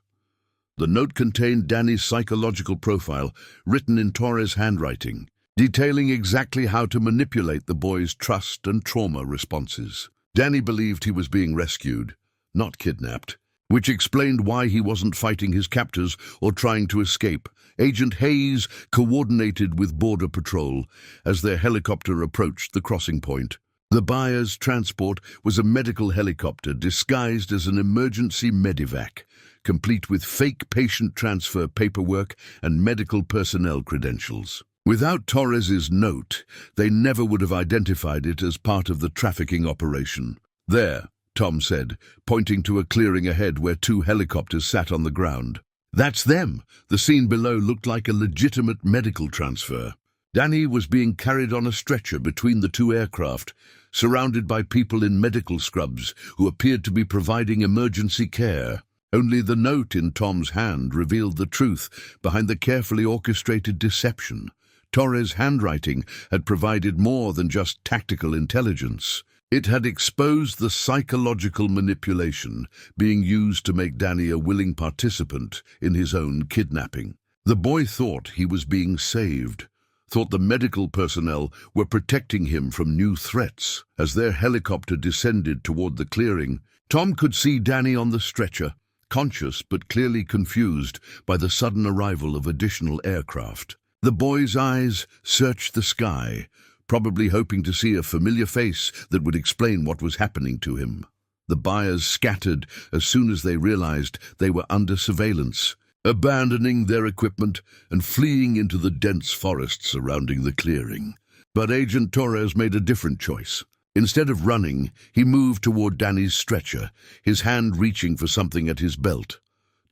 The note contained Danny's psychological profile, written in Torres' handwriting, detailing exactly how to manipulate the boy's trust and trauma responses. Danny believed he was being rescued, not kidnapped, which explained why he wasn't fighting his captors or trying to escape. Agent Hayes coordinated with Border Patrol as their helicopter approached the crossing point. The buyer's transport was a medical helicopter disguised as an emergency medivac, complete with fake patient transfer paperwork and medical personnel credentials. Without Torres's note, they never would have identified it as part of the trafficking operation. "There," Tom said, pointing to a clearing ahead where 2 helicopters sat on the ground. "That's them." The scene below looked like a legitimate medical transfer. Danny was being carried on a stretcher between the 2 aircraft, surrounded by people in medical scrubs who appeared to be providing emergency care. Only the note in Tom's hand revealed the truth behind the carefully orchestrated deception. Torres' handwriting had provided more than just tactical intelligence. It had exposed the psychological manipulation being used to make Danny a willing participant in his own kidnapping. The boy thought he was being saved, thought the medical personnel were protecting him from new threats. As their helicopter descended toward the clearing, Tom could see Danny on the stretcher, conscious but clearly confused by the sudden arrival of additional aircraft. The boy's eyes searched the sky, probably hoping to see a familiar face that would explain what was happening to him. The buyers scattered as soon as they realized they were under surveillance, abandoning their equipment and fleeing into the dense forest surrounding the clearing. But Agent Torres made a different choice. Instead of running, he moved toward Danny's stretcher, his hand reaching for something at his belt.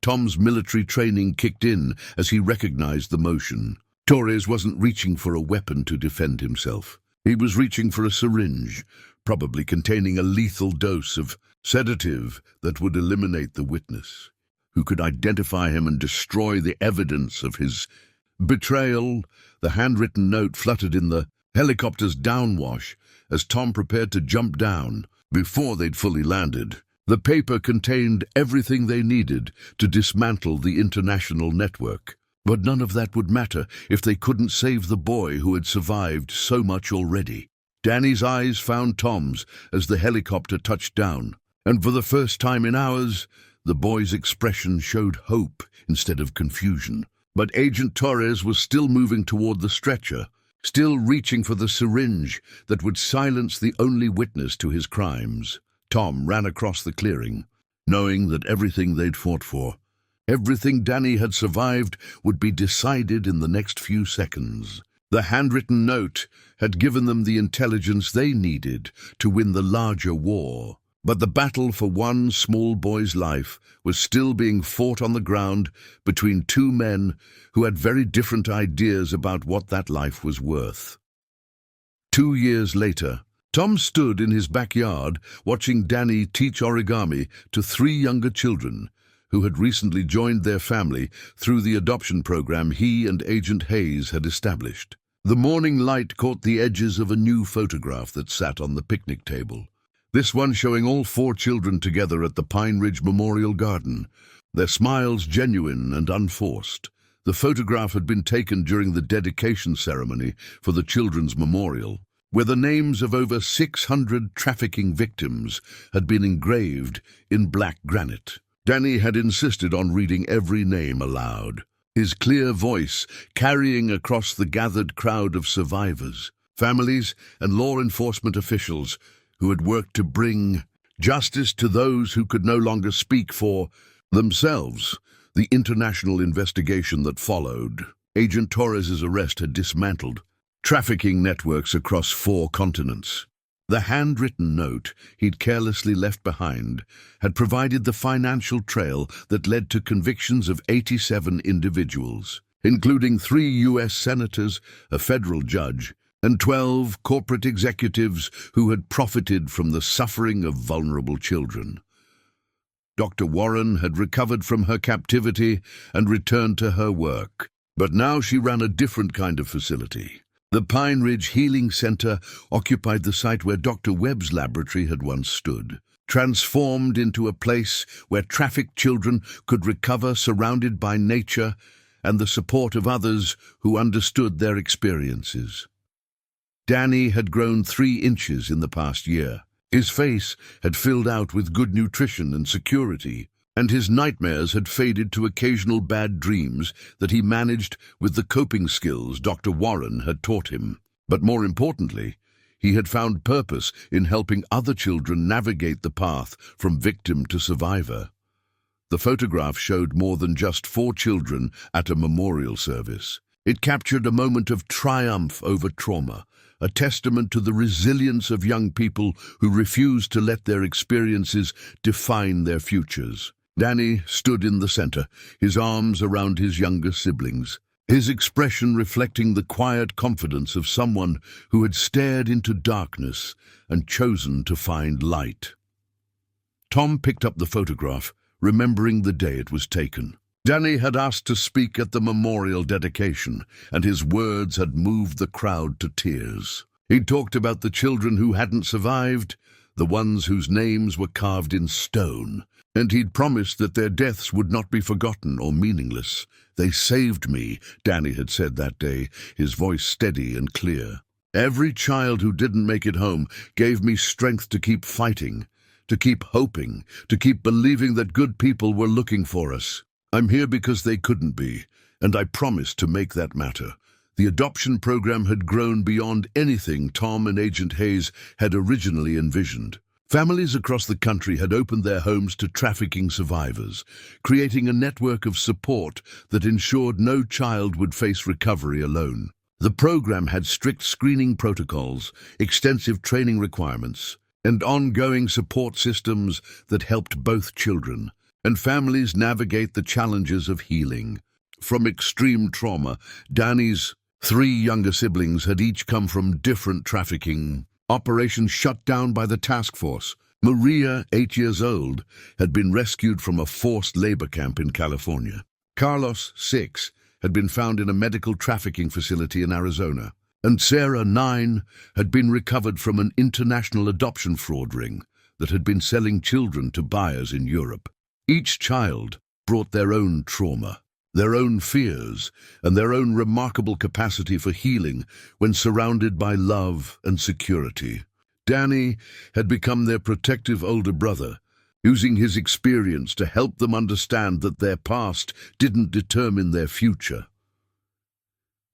Tom's military training kicked in as he recognized the motion. Torres wasn't reaching for a weapon to defend himself. He was reaching for a syringe, probably containing a lethal dose of sedative that would eliminate the witness, who could identify him and destroy the evidence of his betrayal. The handwritten note fluttered in the helicopter's downwash as Tom prepared to jump down. Before they'd fully landed, the paper contained everything they needed to dismantle the international network. But none of that would matter if they couldn't save the boy who had survived so much already. Danny's eyes found Tom's as the helicopter touched down, and for the first time in hours, the boy's expression showed hope instead of confusion. But Agent Torres was still moving toward the stretcher, still reaching for the syringe that would silence the only witness to his crimes. Tom ran across the clearing, knowing that everything they'd fought for, everything Danny had survived, would be decided in the next few seconds. The handwritten note had given them the intelligence they needed to win the larger war. But the battle for one small boy's life was still being fought on the ground between two men who had very different ideas about what that life was worth. 2 years later, Tom stood in his backyard watching Danny teach origami to 3 younger children who had recently joined their family through the adoption program he and Agent Hayes had established. The morning light caught the edges of a new photograph that sat on the picnic table. This one showing all 4 children together at the Pine Ridge Memorial Garden, their smiles genuine and unforced. The photograph had been taken during the dedication ceremony for the children's memorial, where the names of over 600 trafficking victims had been engraved in black granite. Danny had insisted on reading every name aloud, his clear voice carrying across the gathered crowd of survivors, families, and law enforcement officials who had worked to bring justice to those who could no longer speak for themselves. The international investigation that followed, Agent Torres's arrest had dismantled trafficking networks across 4 continents. The handwritten note he'd carelessly left behind had provided the financial trail that led to convictions of 87 individuals, including 3 U.S. senators, a federal judge, and 12 corporate executives who had profited from the suffering of vulnerable children. Dr. Warren had recovered from her captivity and returned to her work, but now she ran a different kind of facility. The Pine Ridge Healing Center occupied the site where Dr. Webb's laboratory had once stood, transformed into a place where trafficked children could recover, surrounded by nature and the support of others who understood their experiences. Danny had grown 3 inches in the past year. His face had filled out with good nutrition and security, and his nightmares had faded to occasional bad dreams that he managed with the coping skills Dr. Warren had taught him. But more importantly, he had found purpose in helping other children navigate the path from victim to survivor. The photograph showed more than just 4 children at a memorial service. It captured a moment of triumph over trauma, a testament to the resilience of young people who refused to let their experiences define their futures. Danny stood in the center, his arms around his younger siblings, his expression reflecting the quiet confidence of someone who had stared into darkness and chosen to find light. Tom picked up the photograph, remembering the day it was taken. Danny had asked to speak at the memorial dedication, and his words had moved the crowd to tears. He'd talked about the children who hadn't survived, the ones whose names were carved in stone, and he'd promised that their deaths would not be forgotten or meaningless. "They saved me," Danny had said that day, his voice steady and clear. "Every child who didn't make it home gave me strength to keep fighting, to keep hoping, to keep believing that good people were looking for us. I'm here because they couldn't be, and I promised to make that matter." The adoption program had grown beyond anything Tom and Agent Hayes had originally envisioned. Families across the country had opened their homes to trafficking survivors, creating a network of support that ensured no child would face recovery alone. The program had strict screening protocols, extensive training requirements, and ongoing support systems that helped both children and families navigate the challenges of healing. From extreme trauma, Danny's 3 younger siblings had each come from different trafficking operations shut down by the task force. Maria, 8 years old, had been rescued from a forced labor camp in California. Carlos, 6, had been found in a medical trafficking facility in Arizona. And Sarah, 9, had been recovered from an international adoption fraud ring that had been selling children to buyers in Europe. Each child brought their own trauma, their own fears, and their own remarkable capacity for healing when surrounded by love and security. Danny had become their protective older brother, using his experience to help them understand that their past didn't determine their future.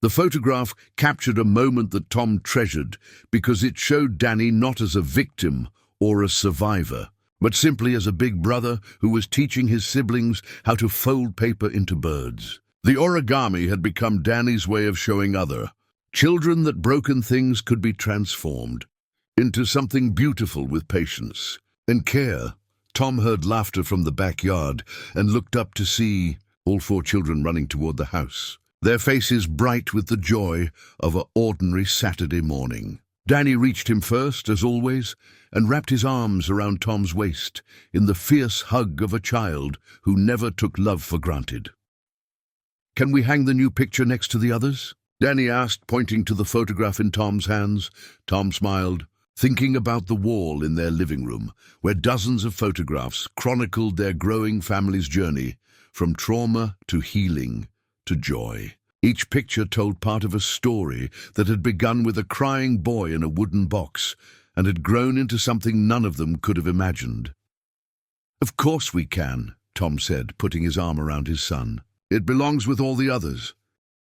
The photograph captured a moment that Tom treasured because it showed Danny not as a victim or a survivor, but simply as a big brother who was teaching his siblings how to fold paper into birds. The origami had become Danny's way of showing other children that broken things could be transformed into something beautiful with patience and care. Tom heard laughter from the backyard and looked up to see all four children running toward the house, their faces bright with the joy of an ordinary Saturday morning. Danny reached him first, as always, and wrapped his arms around Tom's waist in the fierce hug of a child who never took love for granted. "Can we hang the new picture next to the others?" Danny asked, pointing to the photograph in Tom's hands. Tom smiled, thinking about the wall in their living room, where dozens of photographs chronicled their growing family's journey from trauma to healing to joy. Each picture told part of a story that had begun with a crying boy in a wooden box and had grown into something none of them could have imagined. "Of course we can," Tom said, putting his arm around his son. "It belongs with all the others."